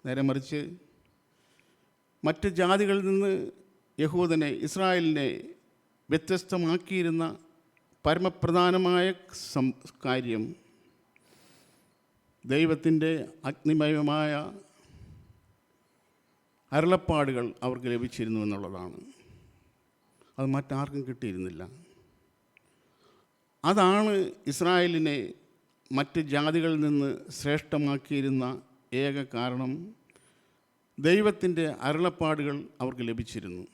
നേരെ മറിച്ച് മറ്റ് ജാതികളിൽ നിന്ന് യഹൂദനെ, ഇസ്രായേലിനെ വ്യത്യസ്തമാക്കിയിരുന്ന പരമപ്രധാനമായ കാര്യം ദൈവത്തിൻ്റെ അഗ്നിമയമായ അരുളപ്പാടുകൾ അവർക്ക് ലഭിച്ചിരുന്നു എന്നുള്ളതാണ്. അത് മറ്റാർക്കും കിട്ടിയിരുന്നില്ല. അതാണ് ഇസ്രായേലിനെ മറ്റ് ജാതികളിൽ നിന്ന് ശ്രേഷ്ഠമാക്കിയിരുന്ന ഏക കാരണം. ദൈവത്തിൻ്റെ അരുളപ്പാടുകൾ അവർക്ക് ലഭിച്ചിരുന്നു.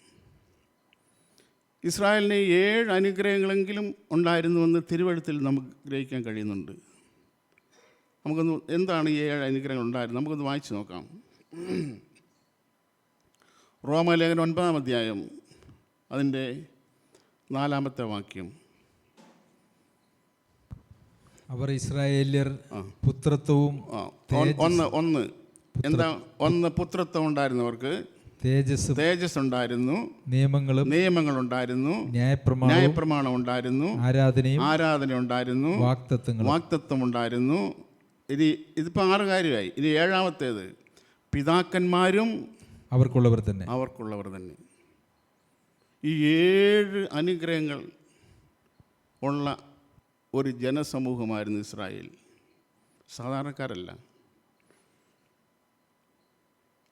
ഇസ്രായേലിന് 7 അനുഗ്രഹങ്ങളെങ്കിലും ഉണ്ടായിരുന്നുവെന്ന് തിരുവെഴുത്തിൽ നമുക്ക് ഗ്രഹിക്കാൻ കഴിയുന്നുണ്ട്. നമുക്കൊന്ന് എന്താണ് ഈ 7 അനുഗ്രഹങ്ങൾ ഉണ്ടായിരുന്നത് നമുക്കൊന്ന് വായിച്ചു നോക്കാം. റോമാലേഖനം 9-ാം അധ്യായം അതിൻ്റെ 4-ാമത്തെ വാക്യം. അവർ ഇസ്രായേല്യർ പുത്രത്വവും ഒന്ന് പുത്രത്വം ഉണ്ടായിരുന്നവർക്ക് തേജസ് ഉണ്ടായിരുന്നു, നിയമങ്ങളുണ്ടായിരുന്നു, ന്യായപ്രമാണം ഉണ്ടായിരുന്നു, ആരാധന ഉണ്ടായിരുന്നു, വാക്തത്വം ഉണ്ടായിരുന്നു. ഇതിപ്പോൾ 6 കാര്യമായി. ഇനി 7-ാമത്തേത് പിതാക്കന്മാരും അവർക്കുള്ളവർ തന്നെ. ഈ 7 അനുഗ്രഹങ്ങൾ ഉള്ള ഒരു ജനസമൂഹമായിരുന്നു ഇസ്രായേൽ. സാധാരണക്കാരല്ല.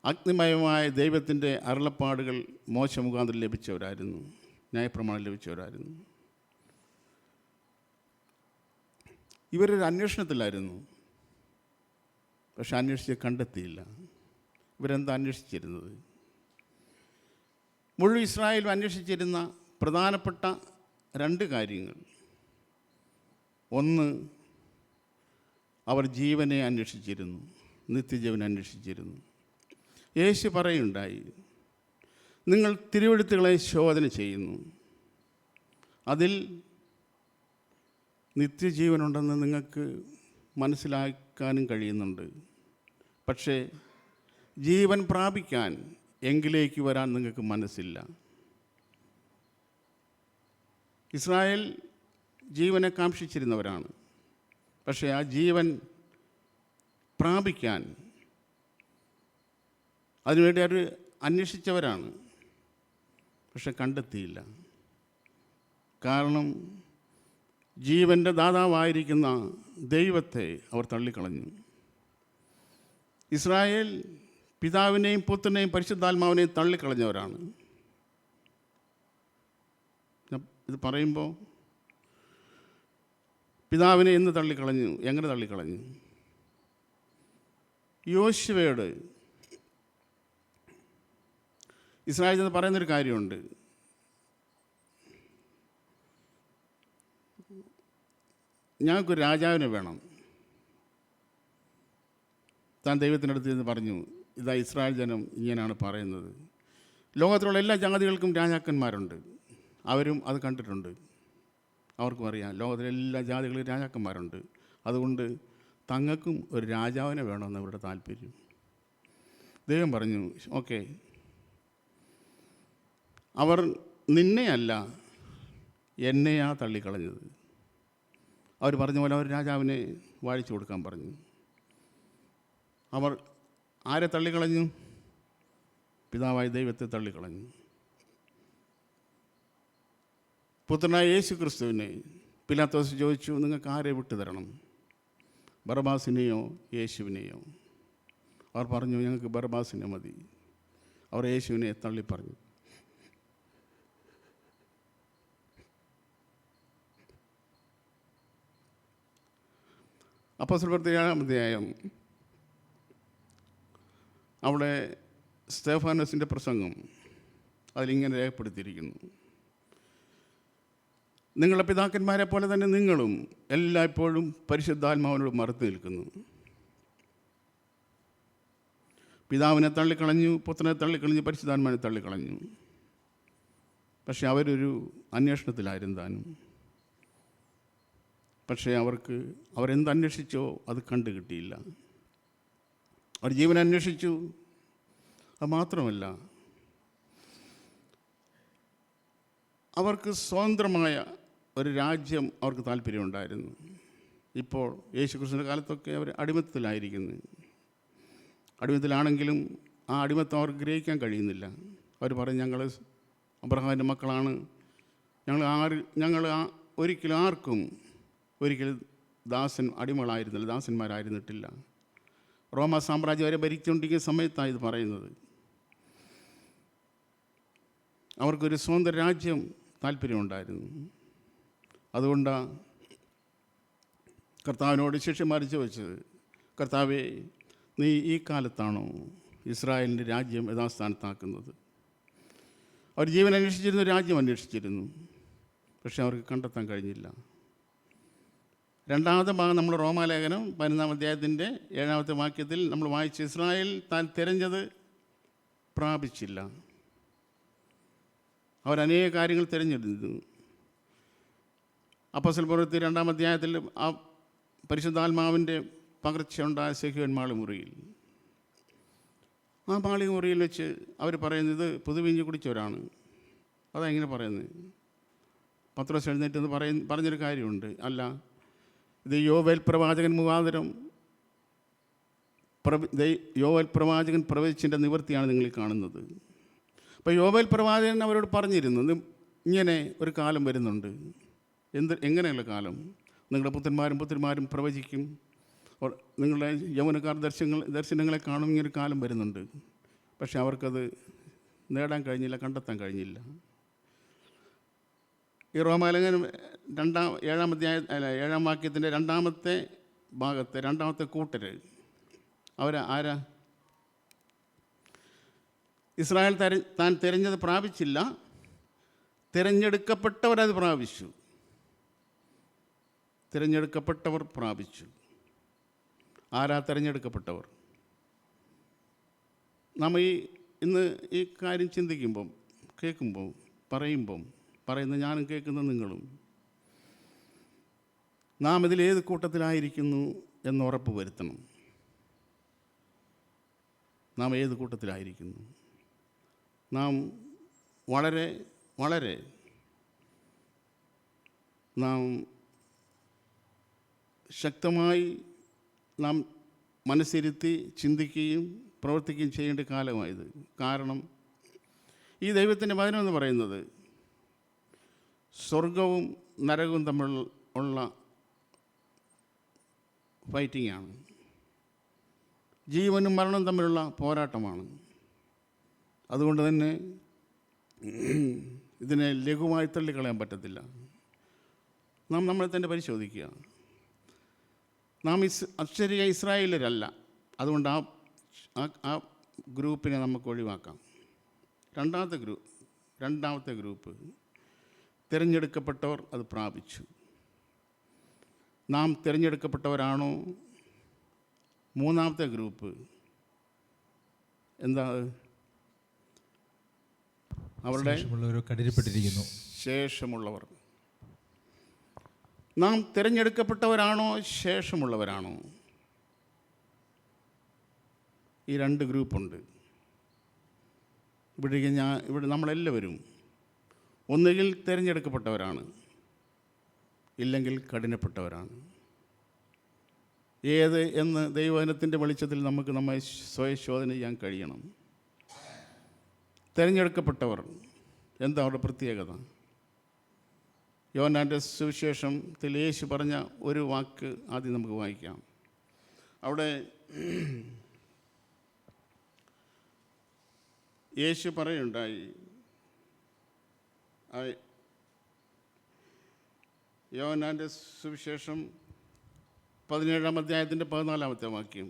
അഗ്നിമയമായ ദൈവത്തിൻ്റെ അരുളപ്പാടുകൾ മോശ മുഖാന്തരം ലഭിച്ചവരായിരുന്നു, ന്യായപ്രമാണം ലഭിച്ചവരായിരുന്നു. ഇവരൊരു അന്വേഷണത്തിലായിരുന്നു. പക്ഷെ അന്വേഷിച്ച് കണ്ടെത്തിയില്ല. ഇവരെന്താ അന്വേഷിച്ചിരുന്നത്? മുഴുവൻ ഇസ്രായേലും അന്വേഷിച്ചിരുന്ന പ്രധാനപ്പെട്ട 2 കാര്യങ്ങൾ. ഒന്ന്, അവർ ജീവനെ അന്വേഷിച്ചിരുന്നു, നിത്യജീവനെ അന്വേഷിച്ചിരുന്നു. യേശു പറയുണ്ടായി, നിങ്ങൾ തിരുവെഴുത്തുകളെ ശോധന ചെയ്യുന്നു, അതിൽ നിത്യജീവനുണ്ടെന്ന് നിങ്ങൾക്ക് മനസ്സിലാക്കാനും കഴിയുന്നുണ്ട്. പക്ഷേ ജീവൻ പ്രാപിക്കാൻ എങ്കിലേക്ക് വരാൻ നിങ്ങൾക്ക് മനസ്സില്ല. ഇസ്രായേൽ ജീവനെ കാംക്ഷിച്ചിരുന്നവരാണ്. പക്ഷേ ആ ജീവൻ പ്രാപിക്കാൻ അതിനുവേണ്ടി അവർ അന്വേഷിച്ചവരാണ്. പക്ഷെ കണ്ടെത്തിയില്ല. കാരണം ജീവൻ്റെ ദാതാവായിരിക്കുന്ന ദൈവത്തെ അവർ തള്ളിക്കളഞ്ഞു. ഇസ്രായേൽ പിതാവിനെയും പുത്രനെയും പരിശുദ്ധാത്മാവിനെയും തള്ളിക്കളഞ്ഞവരാണ്. ഇത് പറയുമ്പോൾ പിതാവിനെ എന്ന് തള്ളിക്കളഞ്ഞു. എങ്ങനെ തള്ളിക്കളഞ്ഞു? യോശുവയോട് ഇസ്രായേൽ എന്ന് പറയുന്നൊരു കാര്യമുണ്ട്. ഞങ്ങൾക്കൊരു രാജാവിനെ വേണം. താൻ ദൈവത്തിൻ്റെ അടുത്ത് നിന്ന് പറഞ്ഞു, ഇതാ ഇസ്രായേൽ ജനം ഇങ്ങനെയാണ് പറയുന്നത്. ലോകത്തിലുള്ള എല്ലാ ജാതികൾക്കും രാജാക്കന്മാരുണ്ട്. അവരും അത് കണ്ടിട്ടുണ്ട്. അവർക്കും അറിയാം ലോകത്തിലെ എല്ലാ ജാതികളിലും രാജാക്കന്മാരുണ്ട്. അതുകൊണ്ട് തങ്ങൾക്കും ഒരു രാജാവിനെ വേണമെന്ന് അവരുടെ താല്പര്യം. ദൈവം പറഞ്ഞു, ഓക്കെ, അവർ നിന്നെയല്ല എന്നെയാ തള്ളിക്കളഞ്ഞത്. അവർ പറഞ്ഞ പോലെ അവർ രാജാവിനെ വാഴിച്ചു കൊടുക്കാൻ പറഞ്ഞു. അവർ ആരെ തള്ളിക്കളഞ്ഞു? പിതാവായ ദൈവത്തെ തള്ളിക്കളഞ്ഞു. പുത്രനായ യേശു ക്രിസ്തുവിനെ പിലാത്തോസ് ചോദിച്ചു, നിങ്ങൾക്ക് ആരെ വിട്ടു തരണം, ബറബാസിനെയോ യേശുവിനെയോ? അവർ പറഞ്ഞു, ഞങ്ങൾക്ക് ബറബാസിനെ മതി. അവർ യേശുവിനെ തള്ളിപ്പറഞ്ഞു. അപ്പോസ്തലപ്രവൃത്തി 7-ാം അധ്യായം അവിടെ സ്തെഫാനോസിൻ്റെ പ്രസംഗം അതിലിങ്ങനെ രേഖപ്പെടുത്തിയിരിക്കുന്നു. നിങ്ങളുടെ പിതാക്കന്മാരെ പോലെ തന്നെ നിങ്ങളും എല്ലായ്പ്പോഴും പരിശുദ്ധാത്മാവിനോട് മറുത്തു നിൽക്കുന്നു. പിതാവിനെ തള്ളിക്കളഞ്ഞു, പുത്രനെ തള്ളിക്കളഞ്ഞു, പരിശുദ്ധാത്മാവിനെ തള്ളിക്കളഞ്ഞു. പക്ഷെ അവരൊരു അന്വേഷണത്തിലായിരുന്നു താനും. പക്ഷേ അവരെന്തന്വേഷിച്ചോ അത് കണ്ടു കിട്ടിയില്ല. അവർ ജീവൻ അന്വേഷിച്ചു. അത് മാത്രമല്ല, അവർക്ക് സ്വതന്ത്രമായ ഒരു രാജ്യം അവർക്ക് താല്പര്യമുണ്ടായിരുന്നു. ഇപ്പോൾ യേശുക്രിസ്തുവിൻ്റെ കാലത്തൊക്കെ അവർ അടിമത്തത്തിലായിരിക്കുന്നു. അടിമത്തിലാണെങ്കിലും ആ അടിമത്തം അവർക്ക് ഗ്രഹിക്കാൻ കഴിയുന്നില്ല. അവർ പറയും, ഞങ്ങൾ അബ്രഹാമിൻ്റെ മക്കളാണ്, ഞങ്ങൾ ഒരിക്കലും ആർക്കും ഒരിക്കലും അടിമകളായിരുന്നില്ല, ദാസന്മാരായിരുന്നിട്ടില്ല. റോമ സാമ്രാജ്യം വരെ ഭരിച്ചുകൊണ്ടിരിക്കുന്ന സമയത്താണ് ഇത് പറയുന്നത്. അവർക്കൊരു സ്വന്തം രാജ്യം താല്പര്യമുണ്ടായിരുന്നു. അതുകൊണ്ടാണ് കർത്താവിനോട് ശിഷ്യന്മാർ ചോദിച്ചത്, കർത്താവേ, നീ ഈ കാലത്താണോ ഇസ്രായേലിൻ്റെ രാജ്യം യഥാസ്ഥാനത്താക്കുന്നത്? അവർ ജീവൻ അന്വേഷിച്ചിരുന്നു, രാജ്യം അന്വേഷിച്ചിരുന്നു, പക്ഷെ അവർക്ക് കണ്ടെത്താൻ കഴിഞ്ഞില്ല. രണ്ടാമത്തെ ഭാഗം നമ്മൾ റോമാലേഖനം 11-ാം അധ്യായത്തിൻ്റെ 7-ാമത്തെ വാക്യത്തിൽ നമ്മൾ വായിച്ച, ഇസ്രായേൽ താൻ തിരഞ്ഞത് പ്രാപിച്ചില്ല. അവരനേക കാര്യങ്ങൾ തിരഞ്ഞെടുത്തു. അപ്പോസ്തല പ്രവൃത്തി 2-ാം അധ്യായത്തിൽ ആ പരിശുദ്ധാത്മാവിൻ്റെ പകർച്ചയുണ്ടായ സെഹ്യോൻ മാളിമുറിയിൽ, ആ മാളിമുറിയിൽ വെച്ച് അവർ പറയുന്നത് പുതുവീഞ്ഞ് കുടിച്ചവരാണ്. അതെങ്ങനെ പറയുന്നത്? പത്രോസ് എഴുന്നേറ്റെന്ന് പറഞ്ഞൊരു കാര്യമുണ്ട്. അല്ല, ഇത് യോവേൽ പ്രവാചകൻ മുഖാന്തരം യോവേൽ പ്രവാചകൻ പ്രവചിച്ചതിൻ്റെ നിവൃത്തിയാണ് നിങ്ങൾ കാണുന്നത്. അപ്പോൾ യോവേൽ പ്രവാചകൻ അവരോട് പറഞ്ഞിരുന്നത്, ഇങ്ങനെ ഒരു കാലം വരുന്നുണ്ട്. എങ്ങനെയുള്ള കാലം? നിങ്ങളുടെ പുത്രന്മാരും പ്രവചിക്കും, നിങ്ങളുടെ യൗവനക്കാർ ദർശനങ്ങളെ കാണും. ഇങ്ങനൊരു കാലം വരുന്നുണ്ട്. പക്ഷെ അവർക്കത് നേടാൻ കഴിഞ്ഞില്ല, കണ്ടെത്താൻ കഴിഞ്ഞില്ല. ഈ റോമാലേഖനം 7-ാം വാക്യത്തിൻ്റെ 2-ാമത്തെ ഭാഗത്തെ 2-ാമത്തെ കൂട്ടർ ആരാ? ഇസ്രായേൽ താൻ തിരഞ്ഞത് പ്രാപിച്ചില്ല, തിരഞ്ഞെടുക്കപ്പെട്ടവരത് പ്രാപിച്ചു. തിരഞ്ഞെടുക്കപ്പെട്ടവർ പ്രാപിച്ചു. ആരാ തിരഞ്ഞെടുക്കപ്പെട്ടവർ? നാം ഇന്ന് ഈ കാര്യം ചിന്തിക്കുമ്പം, കേൾക്കുമ്പോൾ, പറയുന്ന ഞാനും കേൾക്കുന്ന നിങ്ങളും, നാം ഇതിലേത് കൂട്ടത്തിലായിരിക്കുന്നു എന്ന് ഉറപ്പ് വരുത്തണം. നാം ഏത് കൂട്ടത്തിലായിരിക്കുന്നു? നാം വളരെ വളരെ നാം ശക്തമായി നാം മനസ്സിരുത്തി ചിന്തിക്കുകയും പ്രവർത്തിക്കുകയും ചെയ്യേണ്ട കാലമായത്. കാരണം ഈ ദൈവത്തിൻ്റെ വചനം എന്ന് പറയുന്നത് സ്വർഗവും നരകവും തമ്മിൽ ഉള്ള ഫൈറ്റിങ്ങാണ്. ജീവനും മരണവും തമ്മിലുള്ള പോരാട്ടമാണ്. അതുകൊണ്ട് തന്നെ ഇതിനെ ലഘുവായി തള്ളിക്കളയാൻ പറ്റത്തില്ല. നാം നമ്മളെ തന്നെ പരിശോധിക്കുക. നാം അക്ഷരിക ഇസ്രായേലരല്ല. അതുകൊണ്ട് ആ ഗ്രൂപ്പിനെ നമുക്ക് ഒഴിവാക്കാം. രണ്ടാമത്തെ ഗ്രൂപ്പ് തിരഞ്ഞെടുക്കപ്പെട്ടവർ അത് പ്രാപിച്ചു. നാം തിരഞ്ഞെടുക്കപ്പെട്ടവരാണോ? മൂന്നാമത്തെ ഗ്രൂപ്പ് എന്താ? അവരുടെ ശേഷമുള്ളവർ. നാം തിരഞ്ഞെടുക്കപ്പെട്ടവരാണോ ശേഷമുള്ളവരാണോ? ഈ രണ്ട് ഗ്രൂപ്പുണ്ട്. ഇവിടെ നമ്മളെല്ലാവരും ഒന്നുകിൽ തിരഞ്ഞെടുക്കപ്പെട്ടവരാണ്, ഇല്ലെങ്കിൽ കഠിനപ്പെട്ടവരാണ്. ഏത് എന്ന് ദൈവവചനത്തിൻ്റെ വെളിച്ചത്തിൽ നമുക്ക് നമ്മെ സ്വയശോധന ചെയ്യാൻ കഴിയണം. തിരഞ്ഞെടുക്കപ്പെട്ടവർ എന്താ അവരുടെ പ്രത്യേകത? യോഹന്നാൻ്റെ സുവിശേഷത്തിൽ യേശു പറഞ്ഞ ഒരു വാക്ക് ആദ്യം നമുക്ക് വായിക്കാം. അവിടെ യേശു പറയുണ്ടായി, യോഹന്നാൻ്റെ സുവിശേഷം 17-ാം അധ്യായത്തിൻ്റെ 14-ാമത്തെ വാക്യം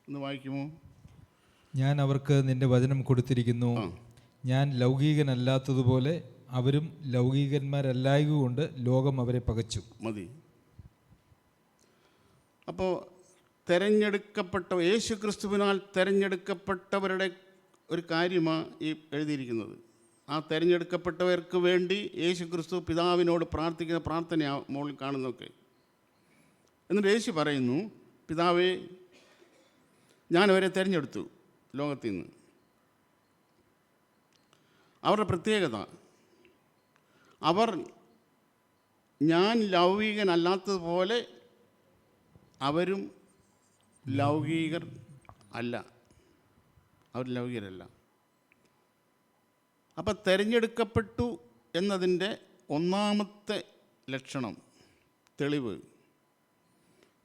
ഒന്ന് വായിക്കുമോ? ഞാൻ അവർക്ക് നിന്റെ വചനം കൊടുത്തിരിക്കുന്നു. ഞാൻ ലൗകികനല്ലാത്തതുപോലെ അവരും ലൗകികന്മാരല്ലായകൊണ്ട് ലോകം അവരെ പകച്ചു. മതി. അപ്പോൾ യേശു ക്രിസ്തുവിനാൽ തിരഞ്ഞെടുക്കപ്പെട്ടവരുടെ ഒരു കാര്യമാണ് ഈ എഴുതിയിരിക്കുന്നത്. ആ തിരഞ്ഞെടുക്കപ്പെട്ടവർക്ക് വേണ്ടി യേശു ക്രിസ്തു പിതാവിനോട് പ്രാർത്ഥിക്കുന്ന പ്രാർത്ഥനയാണ് മുകളിൽ കാണുന്നതൊക്കെ. എന്നിട്ട് യേശു പറയുന്നു, പിതാവേ, ഞാനവരെ തിരഞ്ഞെടുത്തു ലോകത്തിൽ നിന്ന്. അവരുടെ പ്രത്യേകത, ഞാൻ ലൗകികനല്ലാത്തതുപോലെ അവരും ലൗകികർ അല്ല, അവർ ലൗകികരല്ല. അപ്പം തിരഞ്ഞെടുക്കപ്പെട്ടു എന്നതിൻ്റെ ഒന്നാമത്തെ ലക്ഷണം, തെളിവ്,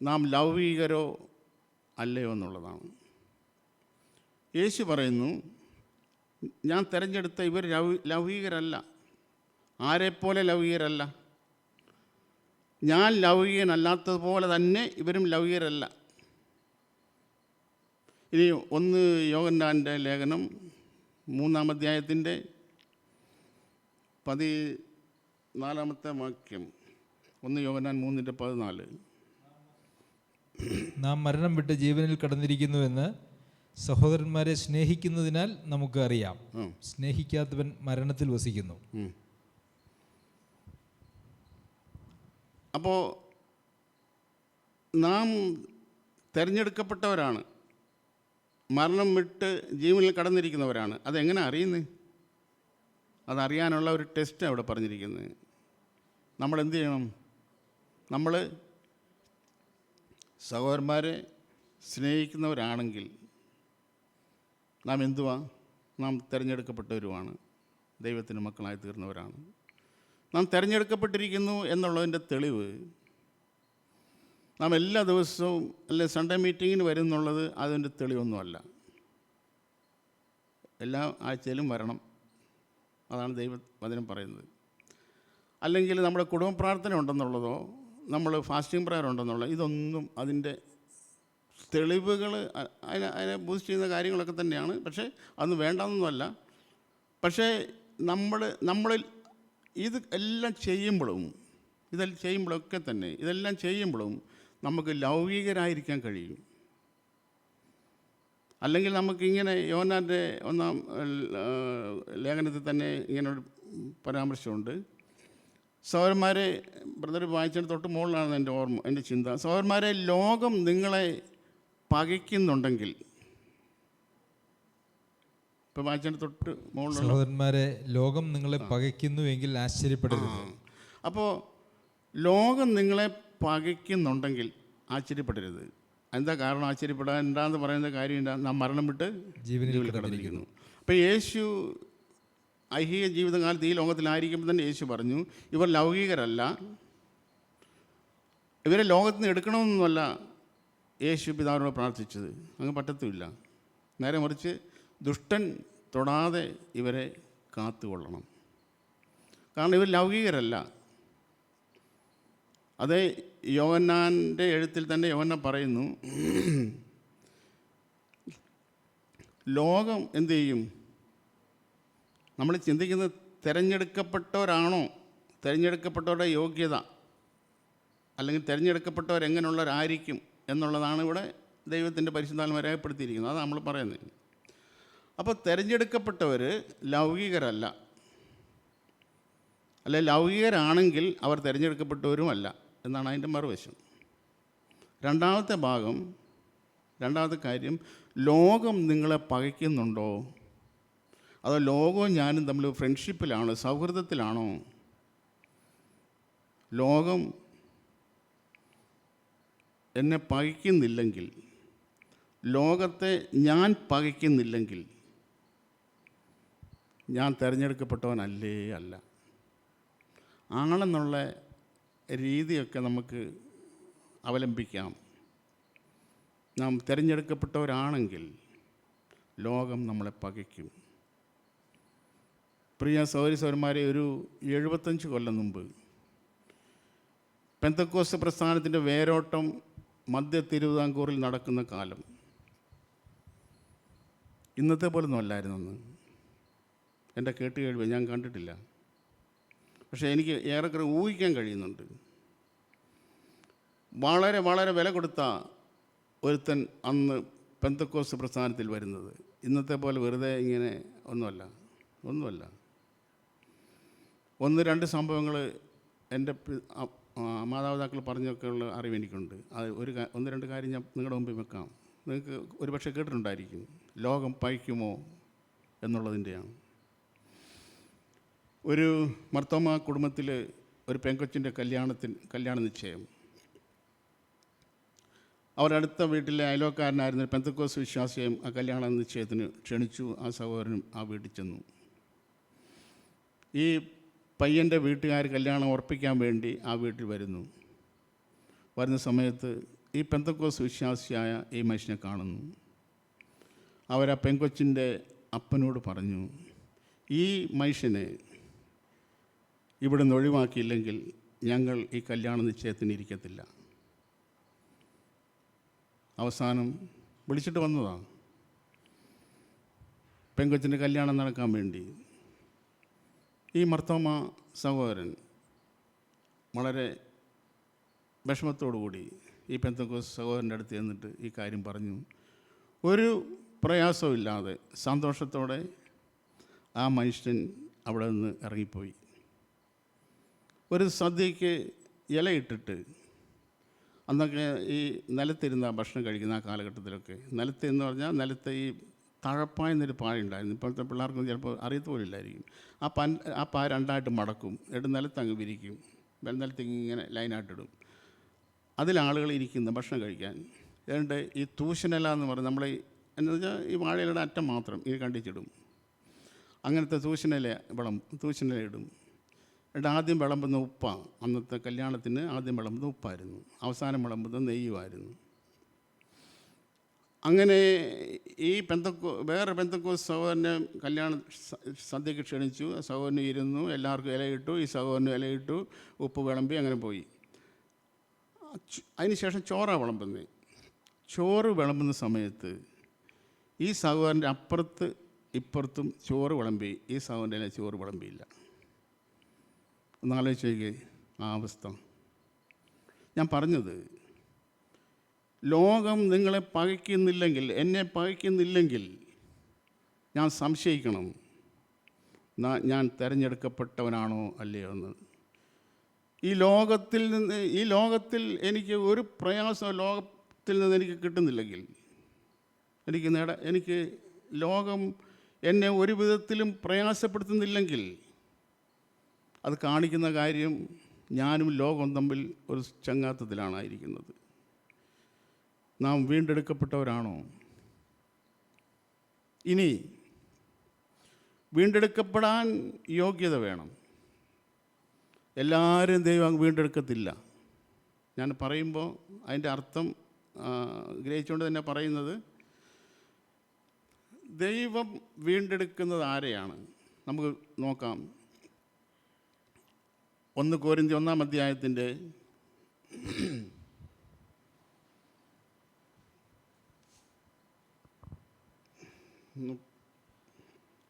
നാം ലൗകികരോ അല്ലയോ എന്നുള്ളതാണ്. യേശു പറയുന്നു, ഞാൻ തിരഞ്ഞെടുത്ത ഇവർ ലൗകികരല്ല. ആരെപ്പോലെ ലൗകികരല്ല? ഞാൻ ലൗകികനല്ലാത്തതുപോലെ തന്നെ ഇവരും ലൗകികരല്ല. ഇനി 1 യോഹന്നാൻ്റെ ലേഖനം 3-ാം അധ്യായത്തിൻ്റെ 14-ാമത്തെ വാക്യം. 1 യോഹന്നാൻ 3:14. നാം മരണം വിട്ട് ജീവനിൽ കടന്നിരിക്കുന്നുവെന്ന് സഹോദരന്മാരെ സ്നേഹിക്കുന്നതിനാൽ നമുക്ക് അറിയാം. സ്നേഹിക്കാത്തവൻ മരണത്തിൽ വസിക്കുന്നു. അപ്പോൾ നാം തിരഞ്ഞെടുക്കപ്പെട്ടവരാണ്, മരണം വിട്ട് ജീവനിൽ കടന്നിരിക്കുന്നവരാണ്. അതെങ്ങനെ അറിയുന്നത്? അതറിയാനുള്ള ഒരു ടെസ്റ്റ് അവിടെ പറഞ്ഞിരിക്കുന്നത്. നമ്മൾ എന്ത് ചെയ്യണം? നമ്മൾ സഹോദരന്മാരെ സ്നേഹിക്കുന്നവരാണെങ്കിൽ നാം എന്തുവാ? നാം തിരഞ്ഞെടുക്കപ്പെട്ടവരുമാണ്, ദൈവത്തിന് മക്കളായി തീർന്നവരാണ്. നാം തിരഞ്ഞെടുക്കപ്പെട്ടിരിക്കുന്നു എന്നുള്ളതിൻ്റെ തെളിവ്, നാം എല്ലാ ദിവസവും അല്ലെ സൺഡേ മീറ്റിങ്ങിന് വരുന്നുള്ളത് അതിൻ്റെ തെളിവൊന്നുമല്ല. എല്ലാ ആഴ്ചയിലും വരണം, അതാണ് ദൈവവചനം പറയുന്നത്. അല്ലെങ്കിൽ നമ്മുടെ കുടുംബ പ്രാർത്ഥന ഉണ്ടെന്നുള്ളതോ നമ്മൾ ഫാസ്റ്റിംഗ് പ്രയർ ഉണ്ടെന്നുള്ളത്, ഇതൊന്നും അതിൻ്റെ തെളിവുകൾ, അതിനെ ബൂസ്റ്റ് ചെയ്യുന്ന കാര്യങ്ങളൊക്കെ തന്നെയാണ്. പക്ഷേ അതൊന്നും വേണ്ടെന്നൊന്നുമല്ല. പക്ഷേ നമ്മളിൽ ഇത് എല്ലാം ചെയ്യുമ്പോഴൊക്കെ തന്നെ ഇതെല്ലാം ചെയ്യുമ്പോഴും നമുക്ക് ലൗകികരായിരിക്കാൻ കഴിയും. അല്ലെങ്കിൽ നമുക്കിങ്ങനെ യോഹന്നാൻ്റെ 1-ാം ലേഖനത്തിൽ തന്നെ ഇങ്ങനൊരു പരാമർശമുണ്ട്. സഹോദരന്മാരെ, ബ്രദർ വായിച്ചതിന് തൊട്ട് മുകളിലാണ് എൻ്റെ ചിന്ത. സഹോദരന്മാരെ, ലോകം നിങ്ങളെ പകയ്ക്കുന്നുണ്ടെങ്കിൽ, ഇപ്പോൾ വായിച്ചതിന് തൊട്ട് മുകളിലുള്ള സഹോദരന്മാരെ, ലോകം നിങ്ങളെ പകയ്ക്കുന്നുവെങ്കിൽ ആശ്ചര്യപ്പെടരുത്. അപ്പോൾ ലോകം നിങ്ങളെ പകയ്ക്കുന്നുണ്ടെങ്കിൽ ആശ്ചര്യപ്പെടരുത്. എന്താ കാരണം ആശ്ചര്യപ്പെടാൻ? എന്താന്ന് പറയുന്ന കാര്യം എന്താ? നാം മരണം വിട്ട് ജീവനിൽ കടന്നിരിക്കുന്നു. അപ്പോൾ യേശു ഐഹിക ജീവിതകാലത്ത് ഈ ലോകത്തിലായിരിക്കുമ്പോൾ തന്നെ യേശു പറഞ്ഞു, ഇവർ ലൗകികരല്ല, ഇവരെ ലോകത്തിൽ നിന്ന് എടുക്കണമെന്നല്ല യേശു പിതാവിനോട് പ്രാർത്ഥിച്ചത്. അങ്ങ് പറ്റത്തുമില്ല. നേരെ മറിച്ച് ദുഷ്ടൻ തൊടാതെ ഇവരെ കാത്തുകൊള്ളണം. കാരണം ഇവർ ലൗകികരല്ല. അതേ യോഹന്നാൻ്റെ എഴുത്തിൽ തന്നെ യോഹന്നാൻ പറയുന്നു, ലോകം എന്തു ചെയ്യും? നമ്മൾ ചിന്തിക്കുന്നത് തിരഞ്ഞെടുക്കപ്പെട്ടവരാണോ, തിരഞ്ഞെടുക്കപ്പെട്ടവരുടെ യോഗ്യത, അല്ലെങ്കിൽ തിരഞ്ഞെടുക്കപ്പെട്ടവരെങ്ങനെയുള്ളവരായിരിക്കും എന്നുള്ളതാണ് ഇവിടെ ദൈവത്തിൻ്റെ പരിശുദ്ധാത്മാവ് രേഖപ്പെടുത്തിയിരിക്കുന്നത്. അതാണ് നമ്മൾ പറയുന്നത്. അപ്പോൾ തിരഞ്ഞെടുക്കപ്പെട്ടവർ ലൗകികരല്ല, അല്ലെ ലൗകികരാണെങ്കിൽ അവർ തിരഞ്ഞെടുക്കപ്പെട്ടവരുമല്ല എന്നാണ് അതിൻ്റെ മറുവശം. രണ്ടാമത്തെ കാര്യം, ലോകം നിങ്ങളെ പകയ്ക്കുന്നുണ്ടോ? അതോ ലോകവും ഞാനും തമ്മിൽ ഫ്രണ്ട്ഷിപ്പിലാണോ, സൗഹൃദത്തിലാണോ? ലോകം എന്നെ പകയ്ക്കുന്നില്ലെങ്കിൽ, ലോകത്തെ ഞാൻ പകയ്ക്കുന്നില്ലെങ്കിൽ ഞാൻ തിരഞ്ഞെടുക്കപ്പെട്ടവനല്ലേ അല്ല. ആണെന്നുള്ള രീതിയൊക്കെ നമുക്ക് അവലംബിക്കാം. നാം തിരഞ്ഞെടുക്കപ്പെട്ടവരാണെങ്കിൽ ലോകം നമ്മളെ പകയ്ക്കും. പ്രിയ സഹോദരന്മാരെ, ഒരു 75 കൊല്ലം മുമ്പ് പെന്തക്കോസ്ത് പ്രസ്ഥാനത്തിൻ്റെ വേരോട്ടം മധ്യ തിരുവിതാംകൂറിൽ നടക്കുന്ന കാലം ഇന്നത്തെ പോലൊന്നും അല്ലായിരുന്നെന്ന് എൻ്റെ കേട്ടുകേൾവി, ഞാൻ കണ്ടിട്ടില്ല. പക്ഷേ എനിക്ക് ഏറെക്കുറെ ഊഹിക്കാൻ കഴിയുന്നുണ്ട്. വളരെ വളരെ വില കൊടുത്ത ഒരുത്തൻ അന്ന് പെന്തക്കോസ്ത് പ്രസ്ഥാനത്തിൽ വരുന്നത്. ഇന്നത്തെ പോലെ വെറുതെ ഇങ്ങനെ ഒന്നുമല്ല. 1-2 സംഭവങ്ങൾ എൻ്റെ മാതാപിതാക്കൾ പറഞ്ഞൊക്കെയുള്ള അറിവ് എനിക്കുണ്ട്. അത് 1-2 കാര്യം ഞാൻ നിങ്ങളുടെ മുമ്പിൽ വെക്കാം. നിങ്ങൾക്ക് ഒരുപക്ഷെ കേട്ടിട്ടുണ്ടായിരിക്കും. ലോകം പകയ്ക്കുമോ എന്നുള്ളതിൻ്റെയാണ്. ഒരു മർത്തോമ കുടുംബത്തിൽ ഒരു പെങ്കൊച്ചിൻ്റെ കല്യാണ നിശ്ചയം. അവരുടെ അടുത്ത വീട്ടിലെ അയലോക്കാരനായിരുന്ന പെന്തക്കോസ് വിശ്വാസിയെയും ആ കല്യാണ നിശ്ചയത്തിന് ക്ഷണിച്ചു. ആ സഹോദരനും ആ വീട്ടിൽ ചെന്നു. ഈ പയ്യൻ്റെ വീട്ടുകാർ കല്യാണം ഉറപ്പിക്കാൻ വേണ്ടി ആ വീട്ടിൽ വരുന്ന സമയത്ത് ഈ പെന്തക്കോസ് വിശ്വാസിയായ ഈ മനുഷ്യനെ കാണുന്നു. അവരാ പെങ്കൊച്ചിൻ്റെ അപ്പനോട് പറഞ്ഞു, ഈ മനുഷ്യനെ ഇവിടെ നിന്ന് ഒഴിവാക്കിയില്ലെങ്കിൽ ഞങ്ങൾ ഈ കല്യാണ നിശ്ചയത്തിന് ഇരിക്കത്തില്ല. അവസാനം വിളിച്ചിട്ട് വന്നതാണ് പെങ്കൊച്ചിൻ്റെ കല്യാണം നടക്കാൻ വേണ്ടി. ഈ മർത്തോമ സഹോദരൻ വളരെ വിഷമത്തോടുകൂടി ഈ പെന്തക്കോസ് സഹോദരൻ്റെ അടുത്ത് ചെന്നിട്ട് ഈ കാര്യം പറഞ്ഞു. ഒരു പ്രയാസവും ഇല്ലാതെ സന്തോഷത്തോടെ ആ മനുഷ്യൻ അവിടെ നിന്ന് ഇറങ്ങിപ്പോയി. ഒരു സദ്യക്ക് ഇലയിട്ടിട്ട്, അന്നൊക്കെ ഈ നിലത്തിരുന്ന ഭക്ഷണം കഴിക്കുന്ന ആ കാലഘട്ടത്തിലൊക്കെ, നിലത്ത് എന്ന് പറഞ്ഞാൽ നിലത്തെ ഈ തഴപ്പായെന്നൊരു പായുണ്ടായിരുന്നു. ഇപ്പോഴത്തെ പിള്ളേർക്കൊന്നും ചിലപ്പോൾ അറിയത്തുപോലില്ലായിരിക്കും. ആ പായ രണ്ടായിട്ട് മടക്കും, എന്നിട്ട് നിലത്തങ്ങ് വിരിക്കും, നിലത്തേക്ക് ഇങ്ങനെ ലൈനായിട്ടിടും. അതിലാളുകൾ ഇരിക്കുന്ന ഭക്ഷണം കഴിക്കാൻ. എന്നിട്ട് ഈ തൂശനില എന്ന് പറഞ്ഞ് നമ്മൾ എന്ന് വെച്ചാൽ ഈ വാഴയിലയുടെ അറ്റം മാത്രം ഈ കണ്ടിച്ചിടും. അങ്ങനത്തെ തൂശനില ഇടും. എന്നിട്ട് ആദ്യം വിളമ്പുന്ന ഉപ്പാണ്. അന്നത്തെ കല്യാണത്തിന് ആദ്യം വിളമ്പുന്ന ഉപ്പായിരുന്നു, അവസാനം വിളമ്പുന്ന നെയ്യുമായിരുന്നു. അങ്ങനെ ഈ വേറെ പെന്തക്കോസ് സഹോദരനെ കല്യാണ സദ്യക്ക് ക്ഷണിച്ചു. സഹോദരന് ഇരുന്നു, എല്ലാവർക്കും ഇലയിട്ടു. ഈ സഹോദരന് ഇലയിട്ടു, ഉപ്പ് വിളമ്പി, അങ്ങനെ പോയി. അതിനുശേഷം ചോറാണ് വിളമ്പുന്നത്. ചോറ് വിളമ്പുന്ന സമയത്ത് ഈ സഹോദരൻ്റെ അപ്പുറത്ത് ഇപ്പുറത്തും ചോറ് വിളമ്പി, ഈ സഹോദരനെ ചോറ് വിളമ്പിയില്ല. ഒന്നാലോചിച്ച് നോക്കിയേ ആ അവസ്ഥ. ഞാൻ പറഞ്ഞത്, ലോകം നിങ്ങളെ പകയ്ക്കുന്നില്ലെങ്കിൽ, എന്നെ പകയ്ക്കുന്നില്ലെങ്കിൽ ഞാൻ സംശയിക്കണം ഞാൻ തിരഞ്ഞെടുക്കപ്പെട്ടവനാണോ അല്ലയോ എന്ന്. ഈ ലോകത്തിൽ എനിക്ക് ഒരു പ്രയാസം ലോകത്തിൽ നിന്ന് എനിക്ക് കിട്ടുന്നില്ലെങ്കിൽ, എനിക്ക് ലോകം എന്നെ ഒരു വിധത്തിലും പ്രയാസപ്പെടുത്തുന്നില്ലെങ്കിൽ, അത് കാണിക്കുന്ന കാര്യം ഞാനും ലോകം തമ്മിൽ ഒരു ചങ്ങാത്തത്തിലാണായിരിക്കുന്നത്. നാം വീണ്ടെടുക്കപ്പെട്ടവരാണോ? ഇനി വീണ്ടെടുക്കപ്പെടാൻ യോഗ്യത വേണം. എല്ലാവരും ദൈവം വീണ്ടെടുക്കത്തില്ല. ഞാൻ പറയുമ്പോൾ അതിൻ്റെ അർത്ഥം ഗ്രഹിച്ചുകൊണ്ട് തന്നെ പറയുന്നത്, ദൈവം വീണ്ടെടുക്കുന്നത് ആരെയാണ്? നമുക്ക് നോക്കാം. 1 കൊരിന്ത്യർ 1-ാം അധ്യായത്തിൻ്റെ